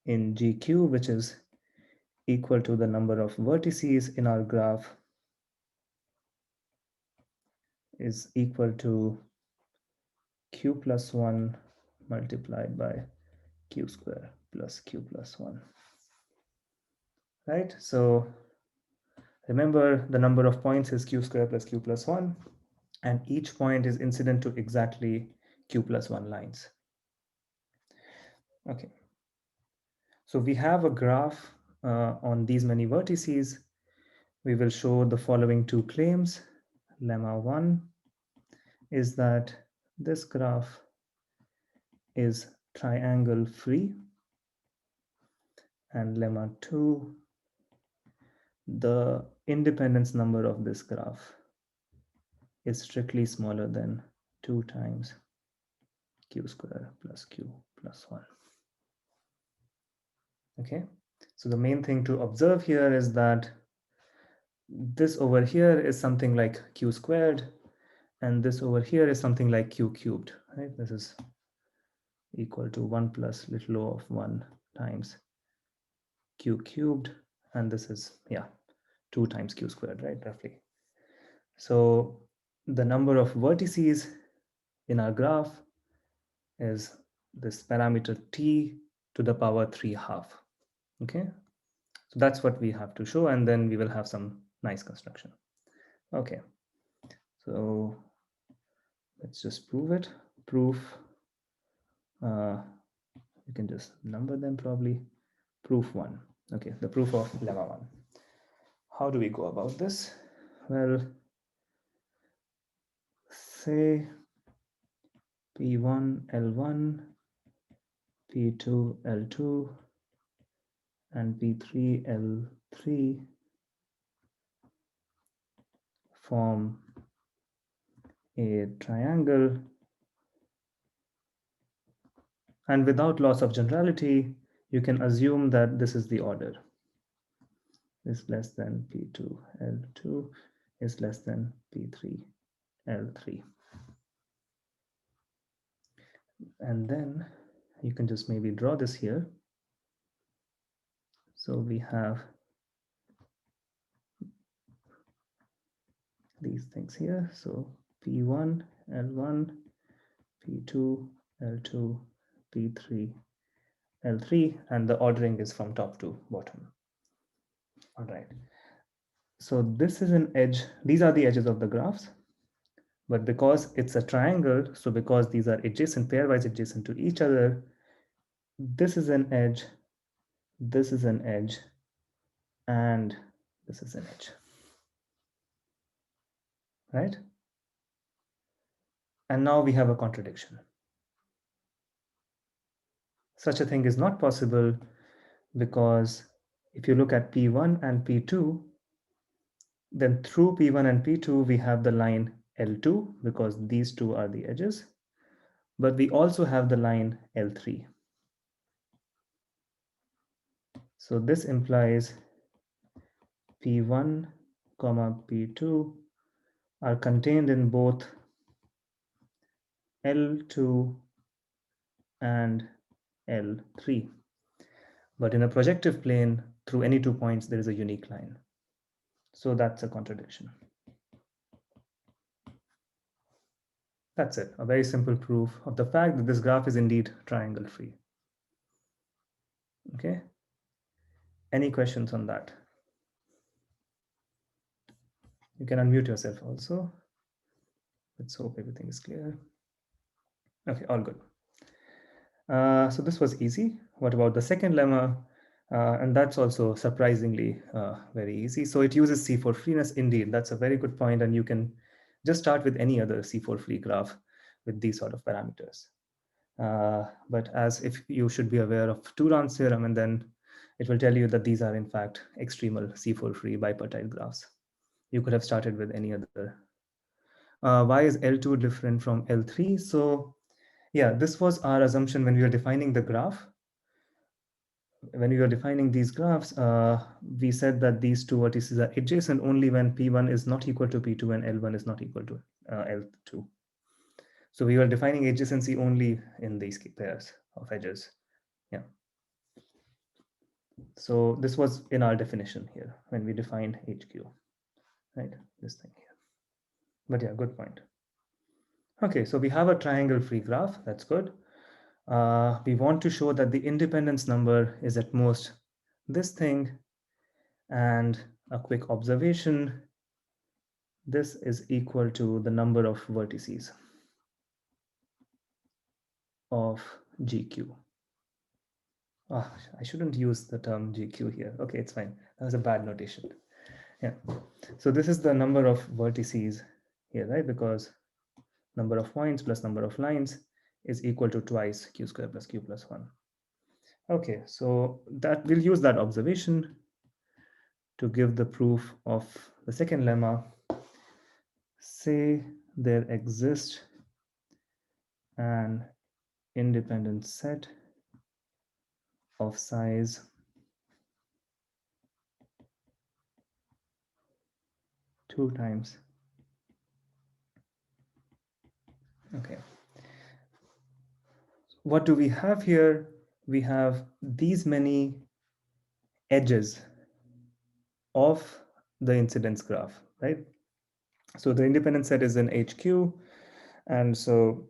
in GQ, which is equal to the number of vertices in our graph, is equal to Q plus 1 multiplied by Q square plus Q plus 1. Right? So remember, the number of points is Q square plus Q plus 1, and each point is incident to exactly Q plus 1 lines. Okay. So we have a graph on these many vertices. We will show the following two claims. Lemma 1 is that this graph is triangle free, and lemma 2, the independence number of this graph is strictly smaller than 2 times Q square plus Q plus 1. Okay, so the main thing to observe here is that this over here is something like Q squared, and this over here is something like Q cubed, right? This is equal to 1 plus little o of 1 times Q cubed, and this is, yeah, 2 times Q squared, right, roughly. So the number of vertices in our graph is this parameter t to the power 3/2. Okay, so that's what we have to show, and then we will have some nice construction. Okay, so let's just prove it. Proof, you can just number them probably. Proof 1. Okay, the proof of lemma 1. How do we go about this? Well, say P1 L1, P2 L2, and P3 L3 form a triangle, and without loss of generality, you can assume that this is the order. Is less than P2 L2 is less than P3 L3. And then you can just maybe draw this here. So we have these things here. So P1 L1, P2 L2, P3 L3, and the ordering is from top to bottom. All right. So this is an edge. These are the edges of the graphs. But because it's a triangle, so because these are adjacent, pairwise adjacent to each other, this is an edge, this is an edge, and this is an edge. Right? And now we have a contradiction. Such a thing is not possible because if you look at P1 and P2, then through P1 and P2, we have the line L2 because these two are the edges, but we also have the line L3. So this implies P1, P2 are contained in both L2 and L3. But in a projective plane, through any 2 points, there is a unique line. So that's a contradiction. That's it, a very simple proof of the fact that this graph is indeed triangle free. Okay, any questions on that? You can unmute yourself also. Let's hope everything is clear. Okay, all good. So this was easy. What about the second lemma? And that's also surprisingly very easy. So it uses C4 freeness. Indeed, that's a very good point. And you can just start with any other C4 free graph with these sort of parameters. But as if you should be aware of Turan's theorem, and then it will tell you that these are in fact extremal C4 free bipartite graphs. You could have started with any other. Why is L2 different from L3? So yeah, this was our assumption when we were defining the graph. When we were defining these graphs, we said that these two vertices are adjacent only when P1 is not equal to P2 and L1 is not equal to L2. So we were defining adjacency only in these pairs of edges. Yeah. So this was in our definition here when we defined HQ, right? This thing here. But yeah, good point. Okay, so we have a triangle-free graph. That's good. We want to show that the independence number is at most this thing. And a quick observation, this is equal to the number of vertices of GQ. Oh, I shouldn't use the term GQ here. Okay, it's fine. That was a bad notation. Yeah. So this is the number of vertices here, right? Because number of points plus number of lines is equal to twice Q square plus Q plus 1. Okay, so that we'll use that observation to give the proof of the second lemma. Say there exists an independent set of size two times. Okay. What do we have here? We have these many edges of the incidence graph, right? So the independent set is in HQ, and so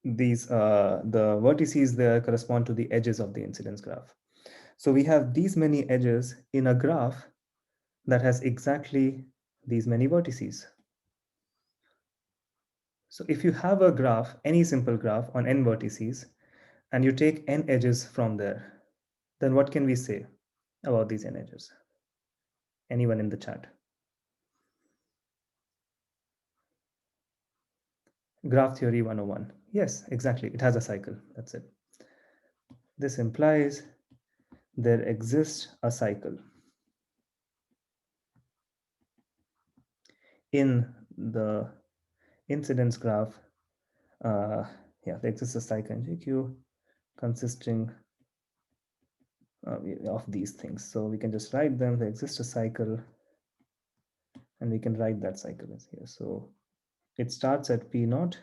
these the vertices there correspond to the edges of the incidence graph. So we have these many edges in a graph that has exactly these many vertices. So if you have a graph, any simple graph on n vertices, and you take n edges from there, then what can we say about these n edges? Anyone in the chat? Graph theory 101. Yes, exactly. It has a cycle. That's it. This implies there exists a cycle in the incidence graph. Yeah, there exists a cycle in GQ consisting of these things. So we can just write them. There exists a cycle, and we can write that cycle as here. So it starts at P0,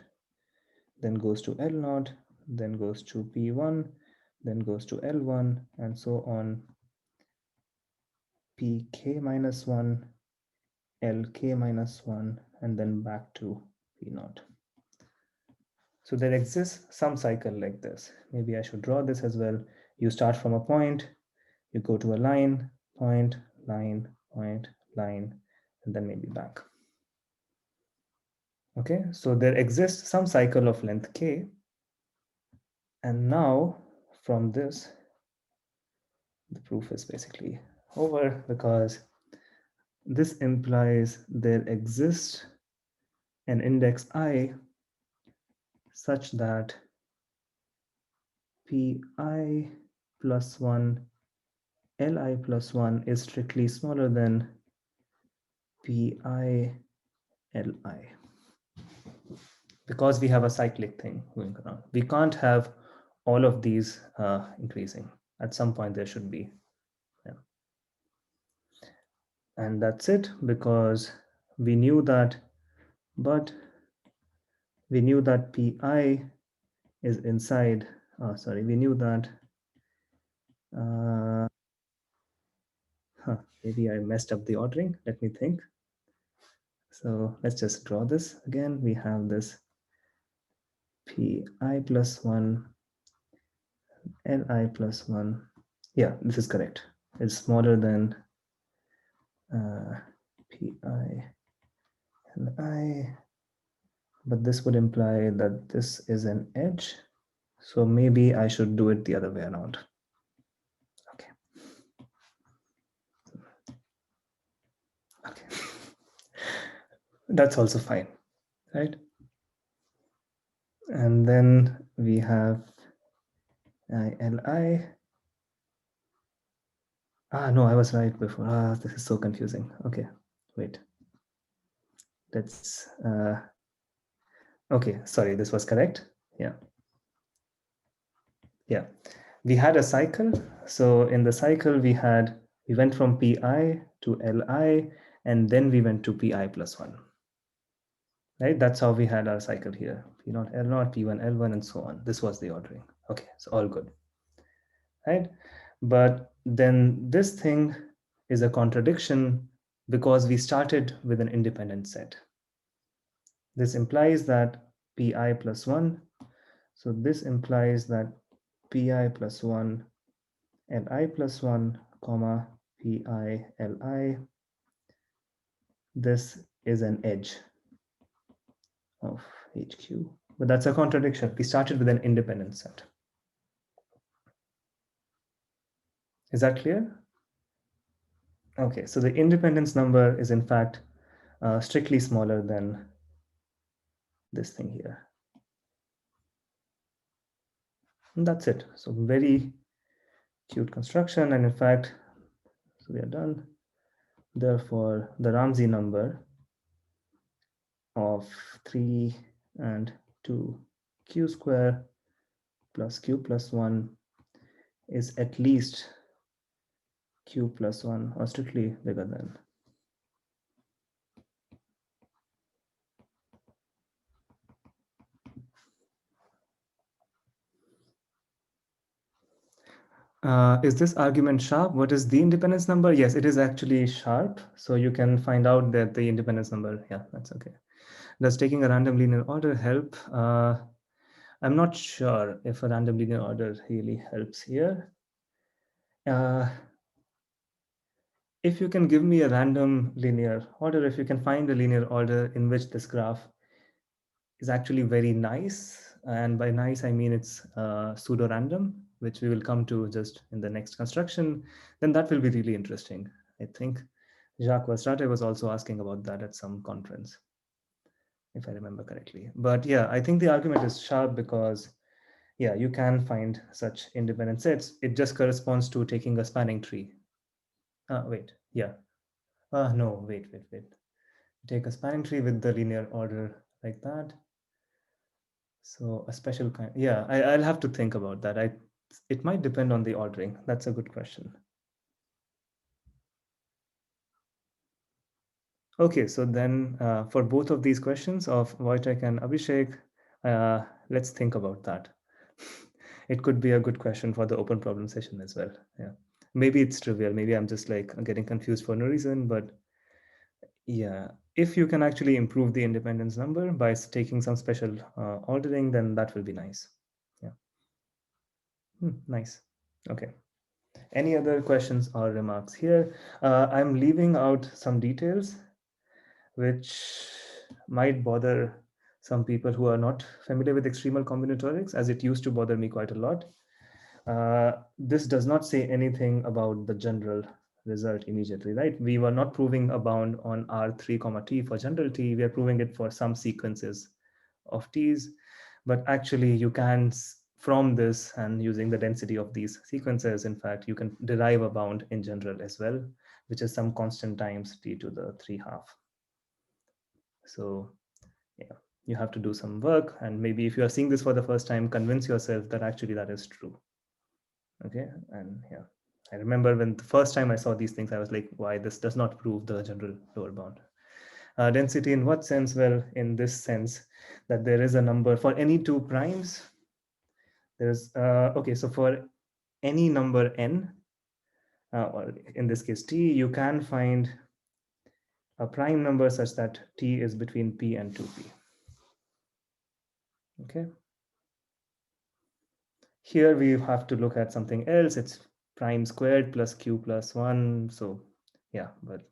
then goes to L0, then goes to P1, then goes to L1, and so on. Pk minus 1, Lk minus 1, and then back to P0. So there exists some cycle like this. Maybe I should draw this as well. You start from a point, you go to a line, point, line, point, line, and then maybe back. Okay, so there exists some cycle of length k. And now from this, the proof is basically over because this implies there exists an index I such that pi plus 1 li plus 1 is strictly smaller than pi li, because we have a cyclic thing going around. We can't have all of these increasing. At some point there should be. Yeah. And that's it, because we knew that, but we knew that pi is inside, we knew that, maybe I messed up the ordering. Let me think. So let's just draw this again. We have this pi plus 1, li plus 1. Yeah, this is correct. It's smaller than pi li, but this would imply that this is an edge. So maybe I should do it the other way around. Okay. Okay. That's also fine, right? And then we have li. No, I was right before. This is so confusing. Okay, wait. Let's, okay, sorry, this was correct. Yeah. Yeah, we had a cycle. So in the cycle, we went from pi to li, and then we went to pi plus 1. Right? That's how we had our cycle here. P0, L0, P1, L1, and so on. This was the ordering. Okay, so all good. Right? But then this thing is a contradiction because we started with an independent set. This implies that pi plus 1. So this implies that pi plus 1 li plus 1, comma, pi li. This is an edge of HQ. But that's a contradiction. We started with an independent set. Is that clear? Okay, so the independence number is in fact strictly smaller than this thing here. And that's it. So very cute construction. And in fact, so we are done. Therefore, the Ramsey number of 3 and 2 q square plus q plus 1 is at least q plus 1 or strictly bigger than. Is this argument sharp? What is the independence number? Yes, it is actually sharp. So you can find out that the independence number, yeah, that's okay. Does taking a random linear order help? I'm not sure if a random linear order really helps here. If you can give me a random linear order, if you can find a linear order in which this graph is actually very nice, and by nice I mean it's pseudo-random, which we will come to just in the next construction, then that will be really interesting. I think Jacques Westrate was also asking about that at some conference, if I remember correctly. But yeah, I think the argument is sharp because, yeah, you can find such independent sets. It just corresponds to taking a spanning tree. Wait, yeah. No, wait. Take a spanning tree with the linear order like that. So a special kind, yeah, I'll have to think about that. It might depend on the ordering. That's a good question. Okay, so then for both of these questions of Wojtek and Abhishek, let's think about that. It could be a good question for the open problem session as well. Yeah, maybe it's trivial. Maybe I'm just like getting confused for no reason, but yeah, if you can actually improve the independence number by taking some special ordering, then that will be nice. Yeah. Nice. Okay. Any other questions or remarks here? I'm leaving out some details which might bother some people who are not familiar with extremal combinatorics, as it used to bother me quite a lot. This does not say anything about the general result immediately, right? We were not proving a bound on R3, T for general T. We are proving it for some sequences of T's. But actually, you can, from this and using the density of these sequences, in fact, you can derive a bound in general as well, which is some constant times t to the 3/2. So yeah, you have to do some work, and maybe if you are seeing this for the first time, convince yourself that actually that is true. Okay, and yeah, I remember when the first time I saw these things, I was like, why this does not prove the general lower bound. Density in what sense? Well, in this sense that there is a number for any two primes. There's okay, so for any number n, or in this case t, you can find a prime number such that t is between p and 2p. Okay. Here we have to look at something else. It's prime squared plus q plus 1. So yeah, but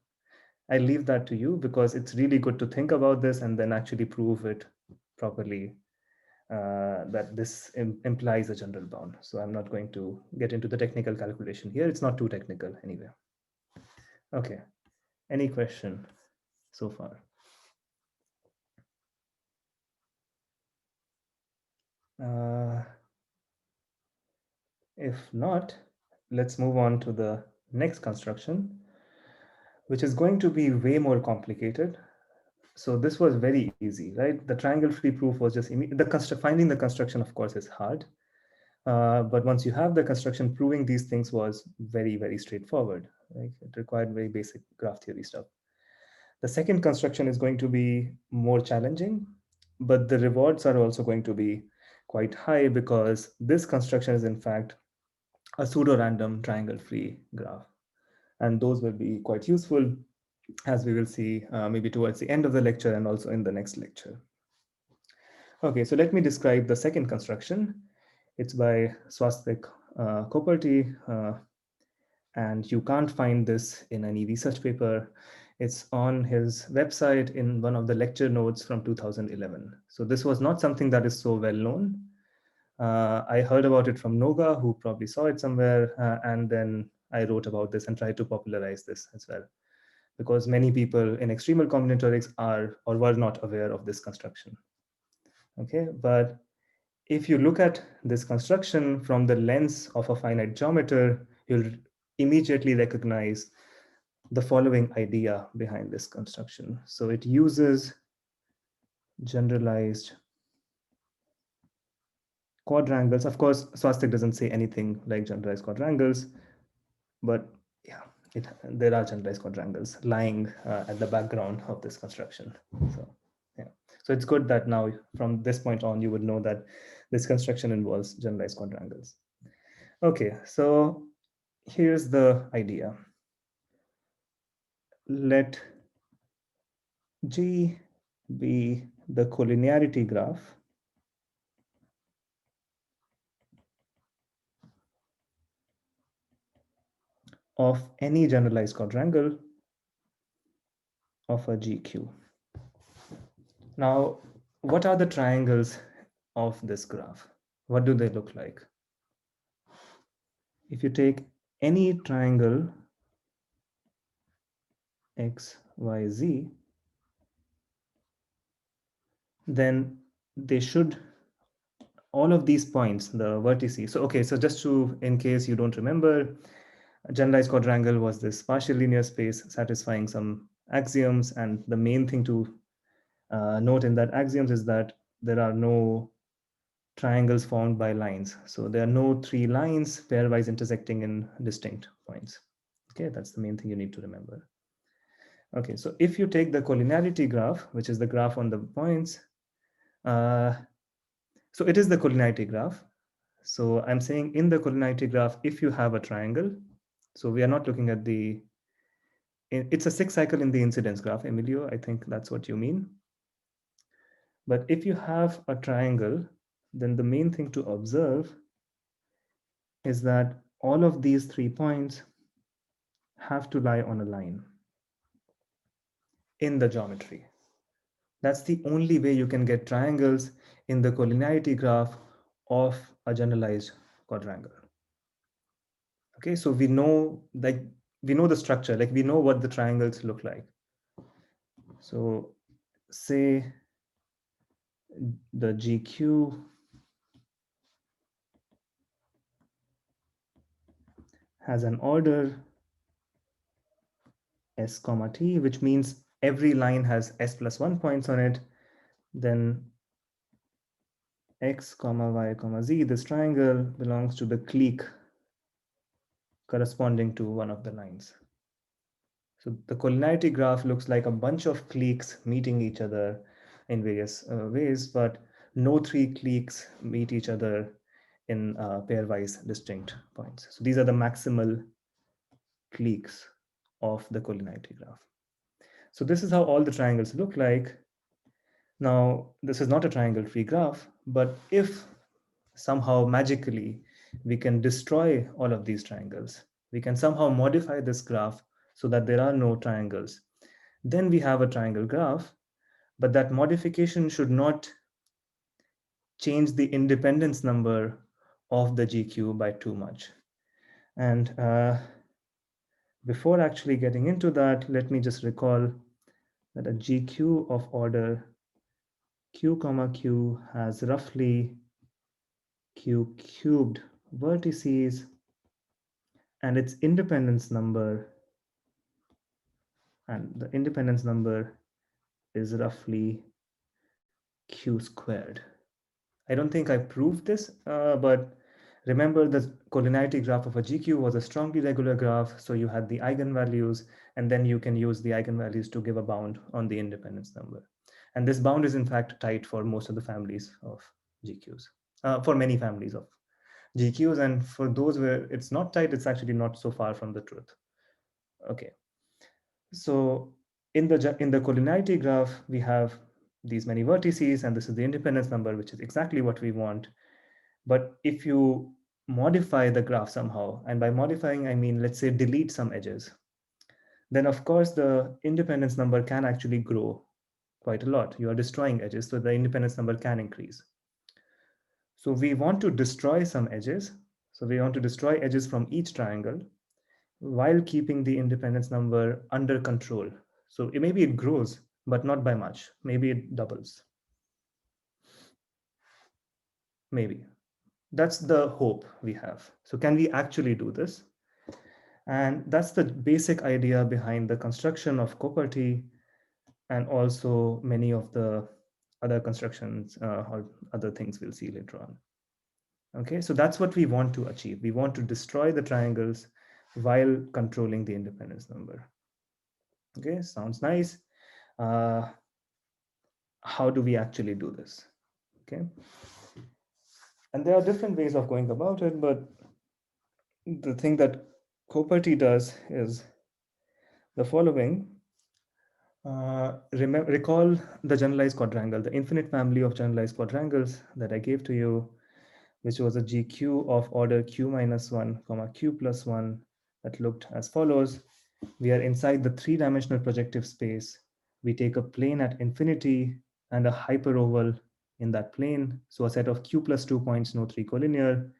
I leave that to you because it's really good to think about this and then actually prove it properly, that this implies a general bound. So I'm not going to get into the technical calculation here. It's not too technical anyway. Okay, any question so far? If not, let's move on to the next construction, which is going to be way more complicated. So this was very easy, right? The triangle-free proof was just finding the construction, of course, is hard. But once you have the construction, proving these things was very, very straightforward. Right? It required very basic graph theory stuff. The second construction is going to be more challenging, but the rewards are also going to be quite high because this construction is in fact a pseudo-random triangle-free graph. And those will be quite useful, as we will see maybe towards the end of the lecture and also in the next lecture. Okay, so let me describe the second construction. It's by Swastik Koperty, and you can't find this in any research paper. It's on his website in one of the lecture notes from 2011. So this was not something that is so well known. I heard about it from Noga, who probably saw it somewhere, and then I wrote about this and tried to popularize this as well, because many people in extremal combinatorics are or were not aware of this construction. Okay, but if you look at this construction from the lens of a finite geometer, you'll immediately recognize the following idea behind this construction. So it uses generalized quadrangles. Of course, Swastik doesn't say anything like generalized quadrangles, but yeah, there are generalized quadrangles lying at the background of this construction. So yeah, so it's good that now from this point on, you would know that this construction involves generalized quadrangles. Okay, so here's the idea. Let G be the collinearity graph of any generalized quadrangle of a GQ. Now, what are the triangles of this graph? What do they look like? If you take any triangle X, Y, Z, then they should, all of these points, the vertices. So, okay, so just to, in case you don't remember, a generalized quadrangle was this partial linear space satisfying some axioms. And the main thing to note in that axioms is that there are no triangles formed by lines. So there are no three lines pairwise intersecting in distinct points. Okay, that's the main thing you need to remember. Okay, so if you take the collinearity graph, which is the graph on the points, so it is the collinearity graph. So I'm saying in the collinearity graph, if you have a triangle, so we are not looking at the, it's a 6 cycle in the incidence graph, Emilio, I think that's what you mean. But if you have a triangle, then the main thing to observe is that all of these 3 points have to lie on a line in the geometry. That's the only way you can get triangles in the collinearity graph of a generalized quadrangle. Okay, so we know the structure, like we know what the triangles look like. So say the GQ has an order s comma t, which means every line has s plus 1 points on it, then x comma y comma z, this triangle belongs to the clique corresponding to one of the lines. So the collinearity graph looks like a bunch of cliques meeting each other in various ways, but no three cliques meet each other in pairwise distinct points. So these are the maximal cliques of the collinearity graph. So this is how all the triangles look like. Now, this is not a triangle-free graph, but if somehow magically we can destroy all of these triangles, we can somehow modify this graph so that there are no triangles, then we have a triangle graph, but that modification should not change the independence number of the GQ by too much. And before actually getting into that, let me just recall that a GQ of order q comma q has roughly q cubed vertices, and its independence number, and the independence number is roughly q squared. I don't think I proved this, but remember the collinearity graph of a GQ was a strongly regular graph, so you had the eigenvalues, and then you can use the eigenvalues to give a bound on the independence number. And this bound is in fact tight for most of the families of GQs, for many families of GQs, and for those where it's not tight, it's actually not so far from the truth. Okay, so in the collinearity graph, we have these many vertices, and this is the independence number, which is exactly what we want. But if you modify the graph somehow, and by modifying, I mean, let's say delete some edges, then of course the independence number can actually grow quite a lot. You are destroying edges, so the independence number can increase. So we want to destroy some edges. So we want to destroy edges from each triangle while keeping the independence number under control. So maybe it grows, but not by much. Maybe it doubles. Maybe. That's the hope we have. So can we actually do this? And that's the basic idea behind the construction of Coperty, and also many of the other constructions or other things we'll see later on. Okay, so that's what we want to achieve. We want to destroy the triangles while controlling the independence number. Okay, sounds nice. How do we actually do this? Okay, and there are different ways of going about it, but the thing that Coperty does is the following. Recall the generalized quadrangle, the infinite family of generalized quadrangles that I gave to you, which was a GQ of order q minus 1, comma q plus 1, that looked as follows. We are inside the three-dimensional projective space. We take a plane at infinity and a hyperoval in that plane. So a set of q plus 2 points, no 3 collinear.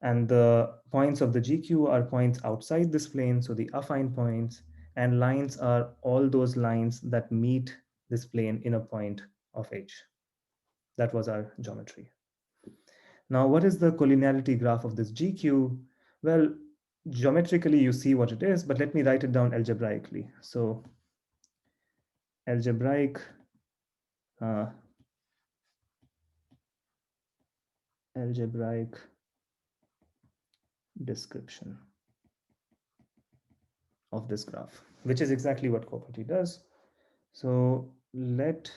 And the points of the GQ are points outside this plane, so the affine points, and lines are all those lines that meet this plane in a point of H. That was our geometry. Now, what is the collinearity graph of this GQ? Well, geometrically, you see what it is, but let me write it down algebraically. So algebraic description of this graph, which is exactly what Coperty does. So let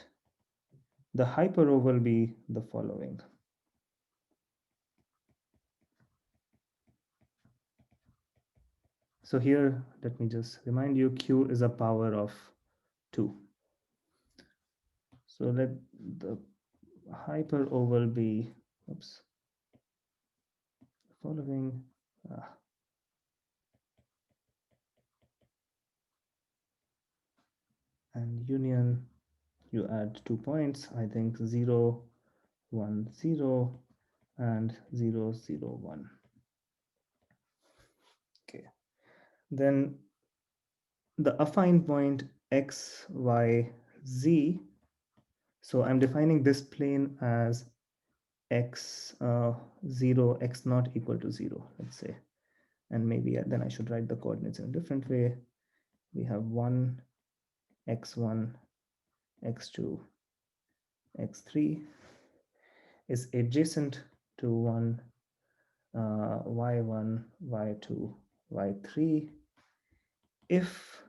the hyperoval be the following. So here, let me just remind you, Q is a power of 2. So let the hyperoval be, oops, the following. And union, you add 2 points, I think 0, 1, 0, and 0, 0, 1. Okay. Then the affine point x, y, z. So I'm defining this plane as x 0, x not equal to 0, let's say. And maybe then I should write the coordinates in a different way. We have 1, x1, x2, x3 is adjacent to 1, y1, y2, y3 if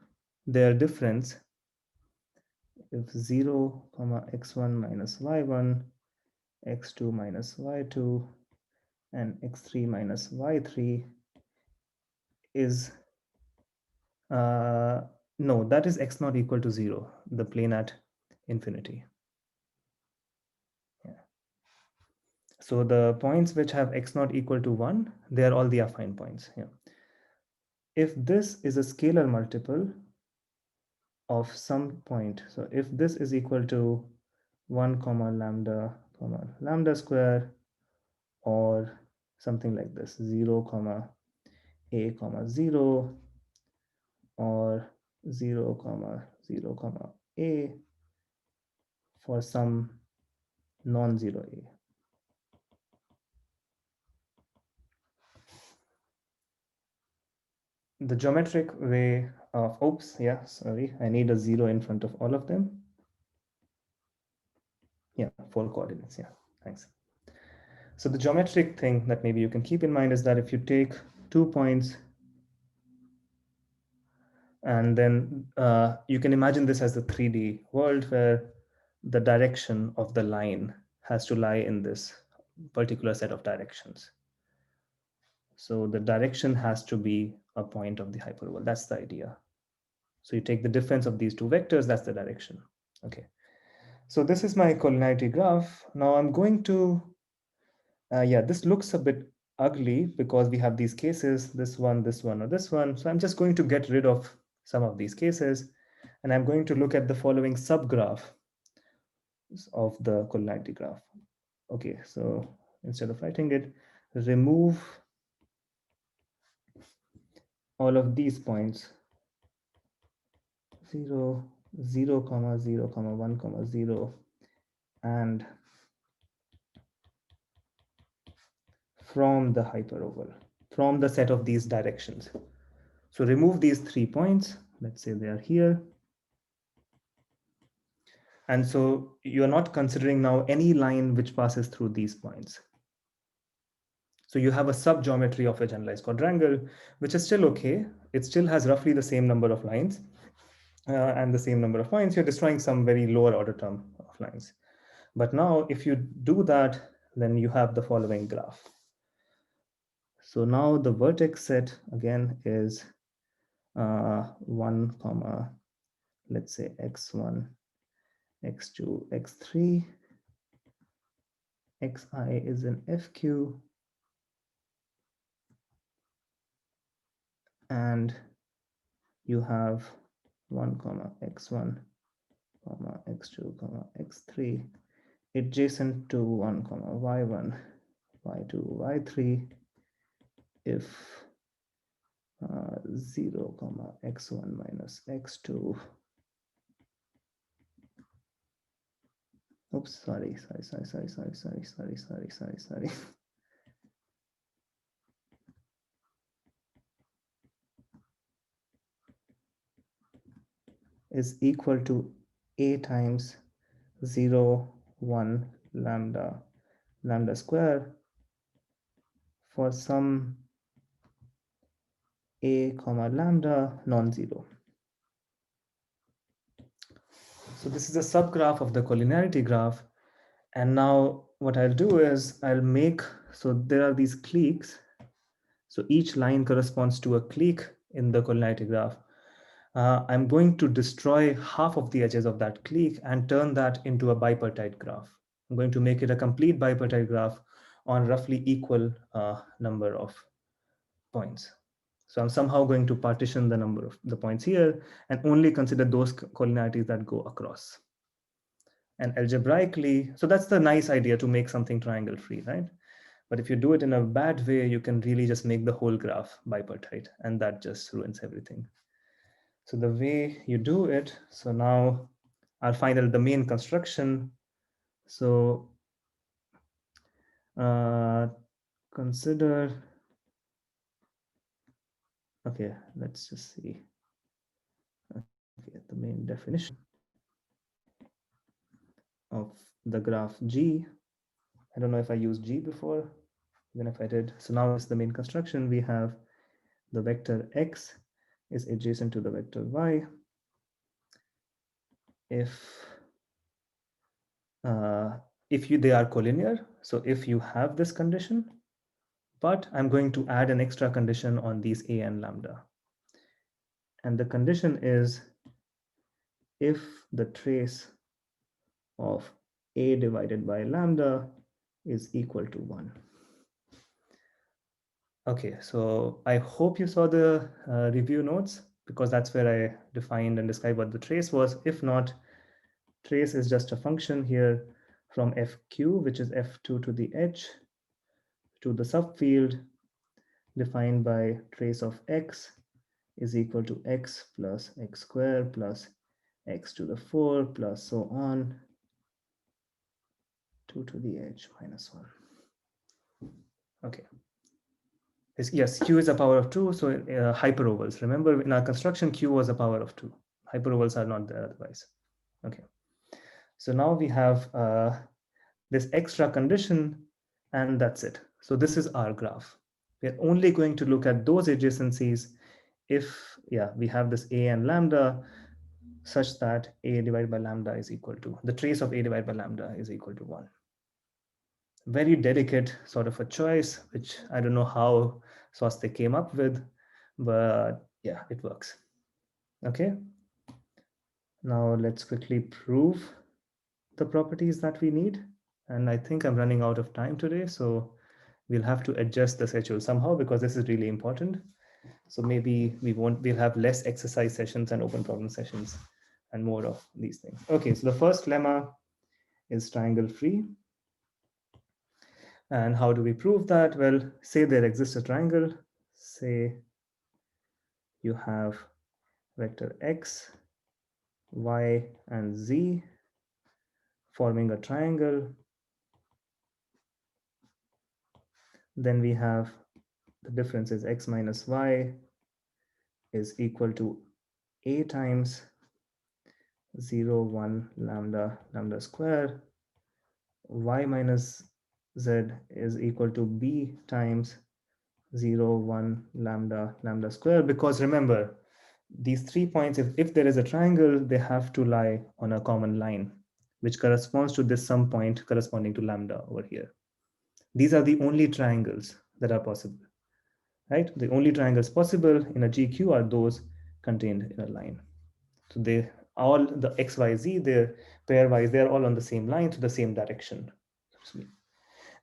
their difference, if 0, x1 minus y1, x2 minus y2, and x3 minus y3 is, no, that is x not equal to 0, the plane at infinity. Yeah. So the points which have x not equal to 1, they are all the affine points. Yeah. If this is a scalar multiple of some point, so if this is equal to 1 lambda square, or something like this, 0 a 0, or 0 a for some non-zero a. The geometric way of, oops, yeah, sorry, I need a 0 in front of all of them. Yeah, 4 coordinates, yeah, thanks. So the geometric thing that maybe you can keep in mind is that if you take 2 points, and then you can imagine this as the 3D world where the direction of the line has to lie in this particular set of directions. So the direction has to be a point of the hyperbola. That's the idea. So you take the difference of these two vectors, that's the direction. Okay. So this is my collinearity graph. Now I'm going to, yeah, this looks a bit ugly because we have these cases, this one, or this one. So I'm just going to get rid of some of these cases, and I'm going to look at the following subgraph of the collinearity graph. Okay, so instead of writing it, remove all of these points, 0, 0, 1, 0, and from the hyperoval, from the set of these directions. So remove these 3 points. Let's say they are here. And so you're not considering now any line which passes through these points. So you have a subgeometry of a generalized quadrangle, which is still okay. It still has roughly the same number of lines and the same number of points. You're destroying some very lower order term of lines. But now if you do that, then you have the following graph. So now the vertex set again is 1, let's say x1, x2, x3, xi is an fq, and you have 1, x1, x2, x3 adjacent to 1, y1, y2, y3 if 0, x1 minus x2. Oops, sorry. Is equal to a times 0, 1 lambda square for some a lambda non-zero. So this is a subgraph of the collinearity graph. And now what I'll do is I'll make, so there are these cliques. So each line corresponds to a clique in the collinearity graph. I'm going to destroy half of the edges of that clique and turn that into a bipartite graph. I'm going to make it a complete bipartite graph on roughly equal number of points. So I'm somehow going to partition the number of the points here and only consider those collinearities that go across. And algebraically, so that's the nice idea, to make something triangle free, right? But if you do it in a bad way, you can really just make the whole graph bipartite, and that just ruins everything. So the way you do it, so now I'll find out the main construction. So consider Okay, let's just see. Okay, the main definition of the graph G. I don't know if I used G before, even if I did. So now this is the main construction. We have the vector X is adjacent to the vector Y if they are collinear. So if you have this condition, but I'm going to add an extra condition on these A and lambda. And the condition is if the trace of A divided by lambda is equal to 1. Okay, so I hope you saw the review notes, because that's where I defined and described what the trace was. If not, trace is just a function here from fq, which is f2 to the h, to the subfield defined by trace of x is equal to x plus x squared plus x to the 4 plus so on 2 to the h minus 1. Okay. Yes, q is a power of 2, so hyperovals. Remember, in our construction, q was a power of 2. Hyperovals are not there otherwise. Okay. So now we have this extra condition, and that's it. So this is our graph. We're only going to look at those adjacencies if, we have this a and lambda such that a divided by lambda is equal to, the trace of a divided by lambda is equal to 1. Very delicate sort of a choice, which I don't know how Swastik came up with, but yeah, it works. Okay. Now let's quickly prove the properties that we need. And I think I'm running out of time today, so we'll have to adjust the schedule somehow, because this is really important. So maybe we'll have less exercise sessions and open problem sessions and more of these things. Okay, so the first lemma is triangle free. And how do we prove that? Well, say there exists a triangle. Say you have vector x, y, and z forming a triangle. Then we have the difference is x minus y is equal to a times 0, 1, lambda square. Y minus z is equal to b times 0, 1, lambda square. Because remember, these 3 points, if there is a triangle, they have to lie on a common line, which corresponds to this sum point corresponding to lambda over here. These are the only triangles that are possible, right? The only triangles possible in a GQ are those contained in a line. So they all, the x, y, z, they're pairwise, they're all on the same line to the same direction.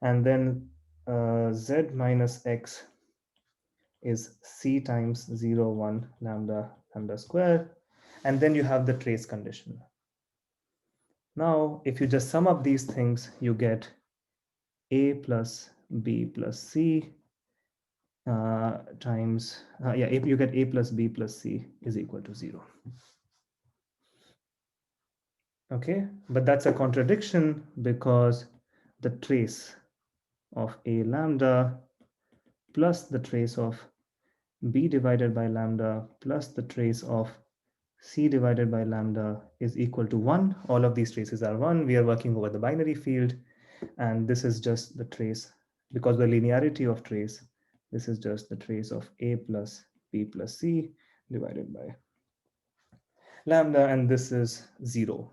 And then z minus x is c times 0, 1, lambda square. And then you have the trace condition. Now, if you just sum up these things, you get a plus b plus c times, you get a plus b plus c is equal to 0. Okay, but that's a contradiction, because the trace of a lambda plus the trace of b divided by lambda plus the trace of c divided by lambda is equal to 1. All of these traces are 1. We are working over the binary field, and this is just the trace, because the linearity of trace, this is just the trace of a plus b plus c divided by lambda, and this is 0.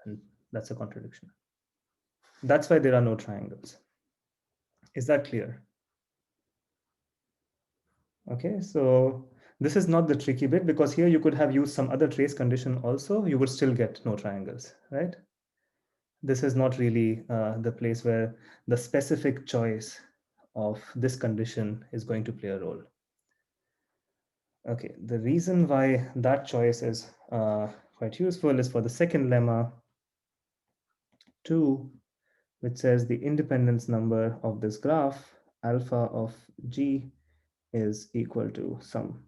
And that's a contradiction. That's why there are no triangles. Is that clear? Okay, so this is not the tricky bit, because here you could have used some other trace condition also, you would still get no triangles, right? This is not really the place where the specific choice of this condition is going to play a role. Okay, the reason why that choice is quite useful is for the second lemma 2, which says the independence number of this graph, alpha of g, is equal to some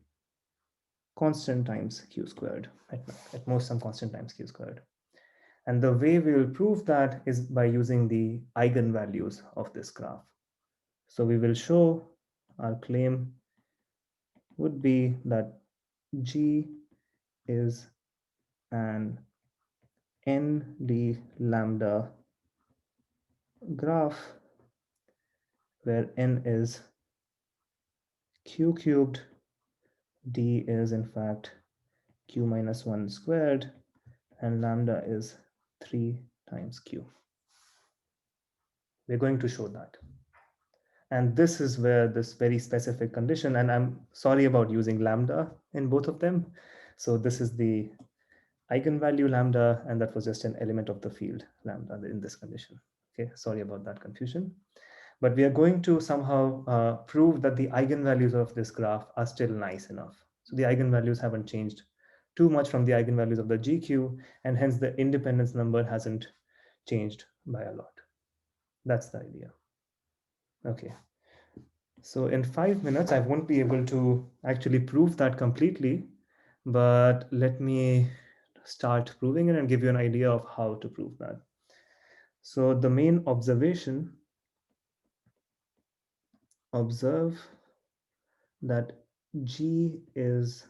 constant times q squared, at most some constant times q squared. And the way we will prove that is by using the Eigen values of this graph. So we will show our claim would be that G is an ND lambda graph where n is q cubed, d is in fact q minus 1 squared, and lambda is 3 times q. We're going to show that. And this is where this very specific condition, and I'm sorry about using lambda in both of them. So this is the eigenvalue lambda, and that was just an element of the field lambda in this condition. Okay, sorry about that confusion. But we are going to somehow prove that the eigenvalues of this graph are still nice enough. So the eigenvalues haven't changed too much from the eigenvalues of the GQ, and hence the independence number hasn't changed by a lot. That's the idea. Okay. So in 5 minutes, I won't be able to actually prove that completely, but let me start proving it and give you an idea of how to prove that. So the main observation, observe that G is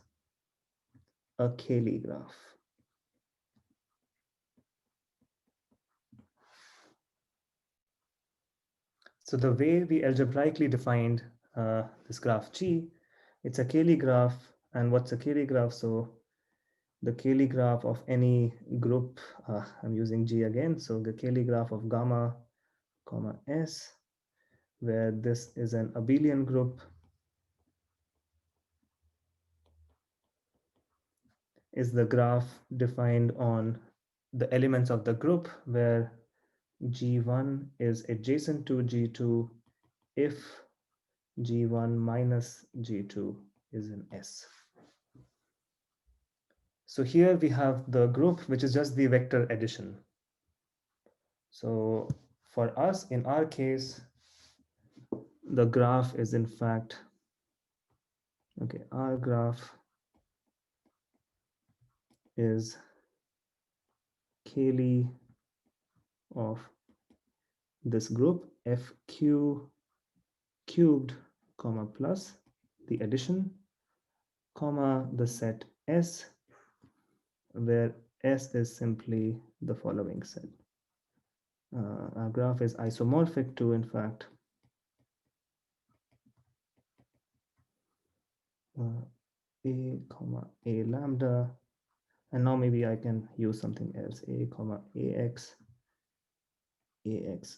a Cayley graph. So the way we algebraically defined this graph G, it's a Cayley graph. And what's a Cayley graph? So the Cayley graph of any group, I'm using G again. So the Cayley graph of gamma, comma S, where this is an abelian group, is the graph defined on the elements of the group where G1 is adjacent to G2 if G1 minus G2 is in S. So here we have the group, which is just the vector addition. So for us, in our case, the graph is in fact, okay, our graph is Cayley of this group FQ cubed, comma plus the addition, comma the set S, where S is simply the following set. Our graph is isomorphic to, in fact, a comma a lambda, and now maybe I can use something else, a comma ax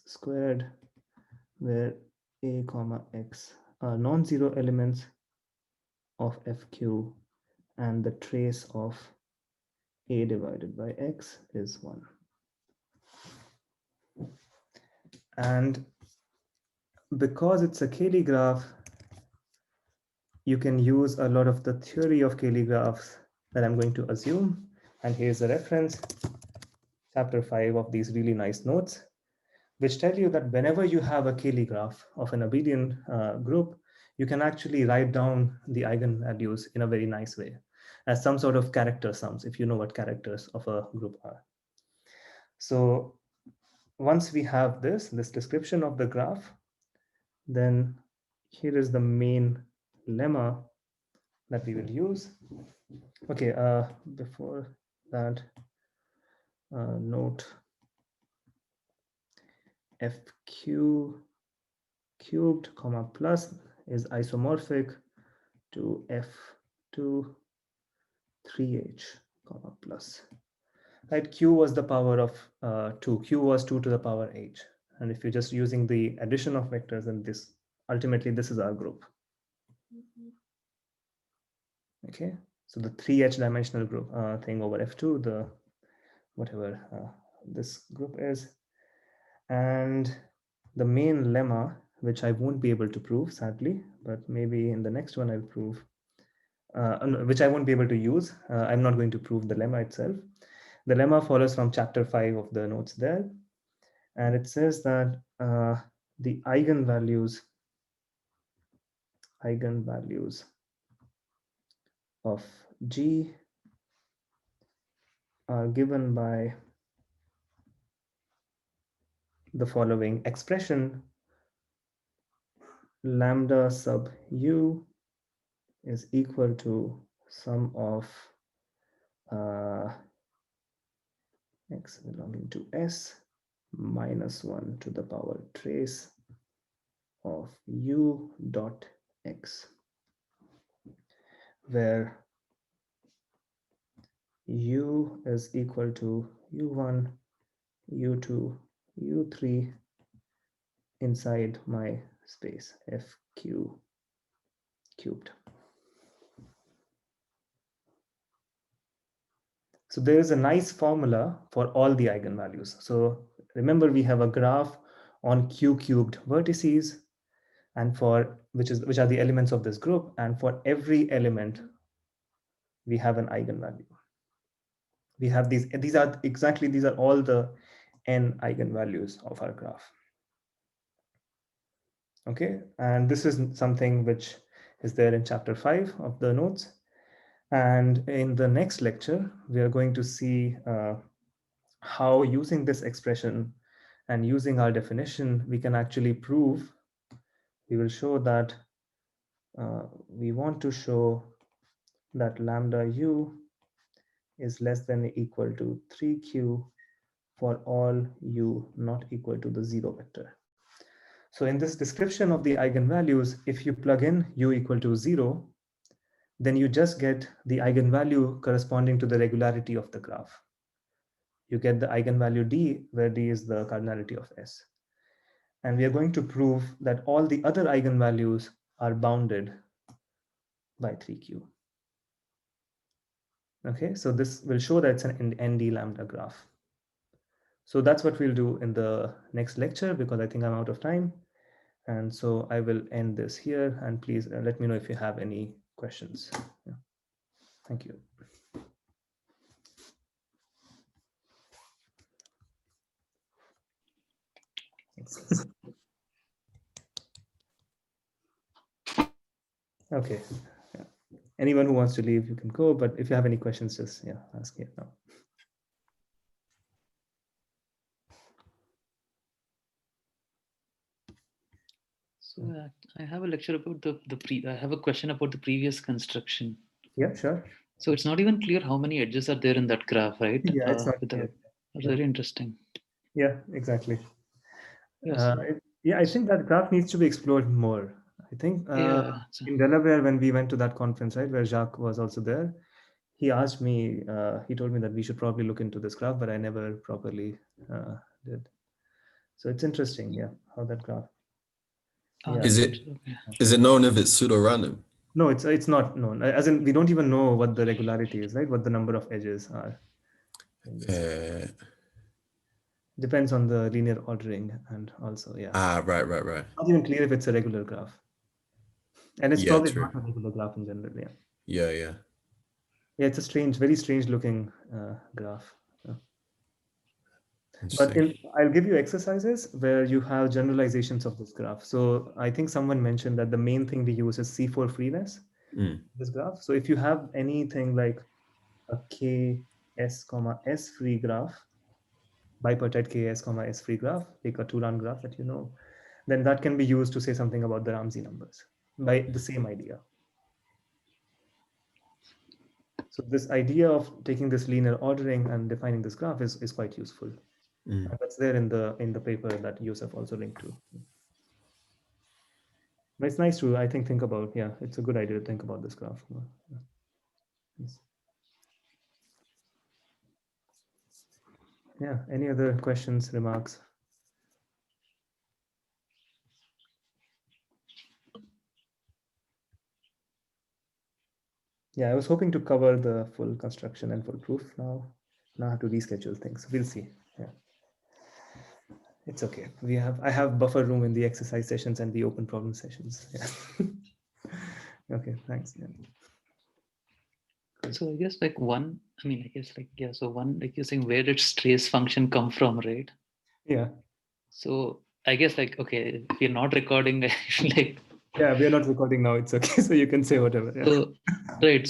squared, where a comma x are non-zero elements of fq, and the trace of a divided by x is 1. And because it's a Cayley graph, you can use a lot of the theory of Cayley graphs that I'm going to assume. And here's a reference, chapter 5 of these really nice notes, which tell you that whenever you have a Cayley graph of an abelian group, you can actually write down the eigenvalues in a very nice way as some sort of character sums, if you know what characters of a group are. So once we have this description of the graph, then here is the main lemma that we will use. Okay, before that, note fq cubed, comma plus is isomorphic to f2 3h, comma plus. Right, q was the power of 2. Q was 2 to the power h. And if you're just using the addition of vectors, then this ultimately this is our group. Okay, so the 3h dimensional group thing over f2, the whatever this group is, and the main lemma, which I won't be able to prove sadly, but maybe in the next one I'll prove, which I won't be able to use. I'm not going to prove the lemma itself. The lemma follows from chapter 5 of the notes there, and it says that the eigenvalues of G are given by the following expression: lambda sub u is equal to sum of x belonging to S minus 1 to the power trace of u dot x, where u is equal to u1, u2, u3 inside my space fq cubed. So there is a nice formula for all the eigenvalues. So remember, we have a graph on q cubed vertices, and for which are the elements of this group, and for every element we have an eigenvalue. We have these are all the n eigenvalues of our graph. Okay, and this is something which is there in chapter 5 of the notes. And in the next lecture, we are going to see how, using this expression and using our definition, we can actually prove, we will show that we want to show that lambda u is less than or equal to 3q for all u not equal to the 0 vector. So in this description of the eigenvalues, if you plug in u equal to 0, then you just get the eigenvalue corresponding to the regularity of the graph. You get the eigenvalue d, where d is the cardinality of S. And we are going to prove that all the other eigenvalues are bounded by 3q. Okay, so this will show that it's an ND lambda graph. So that's what we'll do in the next lecture, because I think I'm out of time. And so I will end this here, and please let me know if you have any questions. Yeah. Thank you. Okay. Yeah. Anyone who wants to leave, you can go. But if you have any questions, just ask it now. So I have a lecture about I have a question about the previous construction. Yeah, sure. So it's not even clear how many edges are there in that graph, right? Yeah, it's not clear. That's very interesting. Yeah, exactly. Yes. I think that graph needs to be explored more. I think in Delaware, when we went to that conference, right, where Jacques was also there, he asked me, he told me that we should probably look into this graph, but I never properly did. So it's interesting, how that graph. Is it known if it's pseudo-random? No, it's not known. As in, we don't even know what the regularity is, right? What the number of edges are. Depends on the linear ordering, and also, right. Not even clear if it's a regular graph. And it's probably not a regular graph in general, Yeah, it's a very strange looking graph. But I'll give you exercises where you have generalizations of this graph. So I think someone mentioned that the main thing we use is C4 freeness, this graph. So if you have anything like a Ks, S free graph, bipartite Ks, S free graph, like a two-round graph that you know, then that can be used to say something about the Ramsey numbers by the same idea. So this idea of taking this linear ordering and defining this graph is quite useful. And that's there in the paper that Yusuf also linked to. But it's nice to, I think about, it's a good idea to think about this graph. Yes. Yeah, any other questions, remarks? Yeah, I was hoping to cover the full construction and full proof. Now I have to reschedule things. We'll see. Yeah. It's okay. I have buffer room in the exercise sessions and the open problem sessions. Yeah. Okay, thanks. Yeah. So I guess so one, like you're saying, where did trace function come from, right? Yeah. So I guess okay, if you're not recording, yeah, we are not recording now. It's okay. So you can say whatever. Yeah. So, right.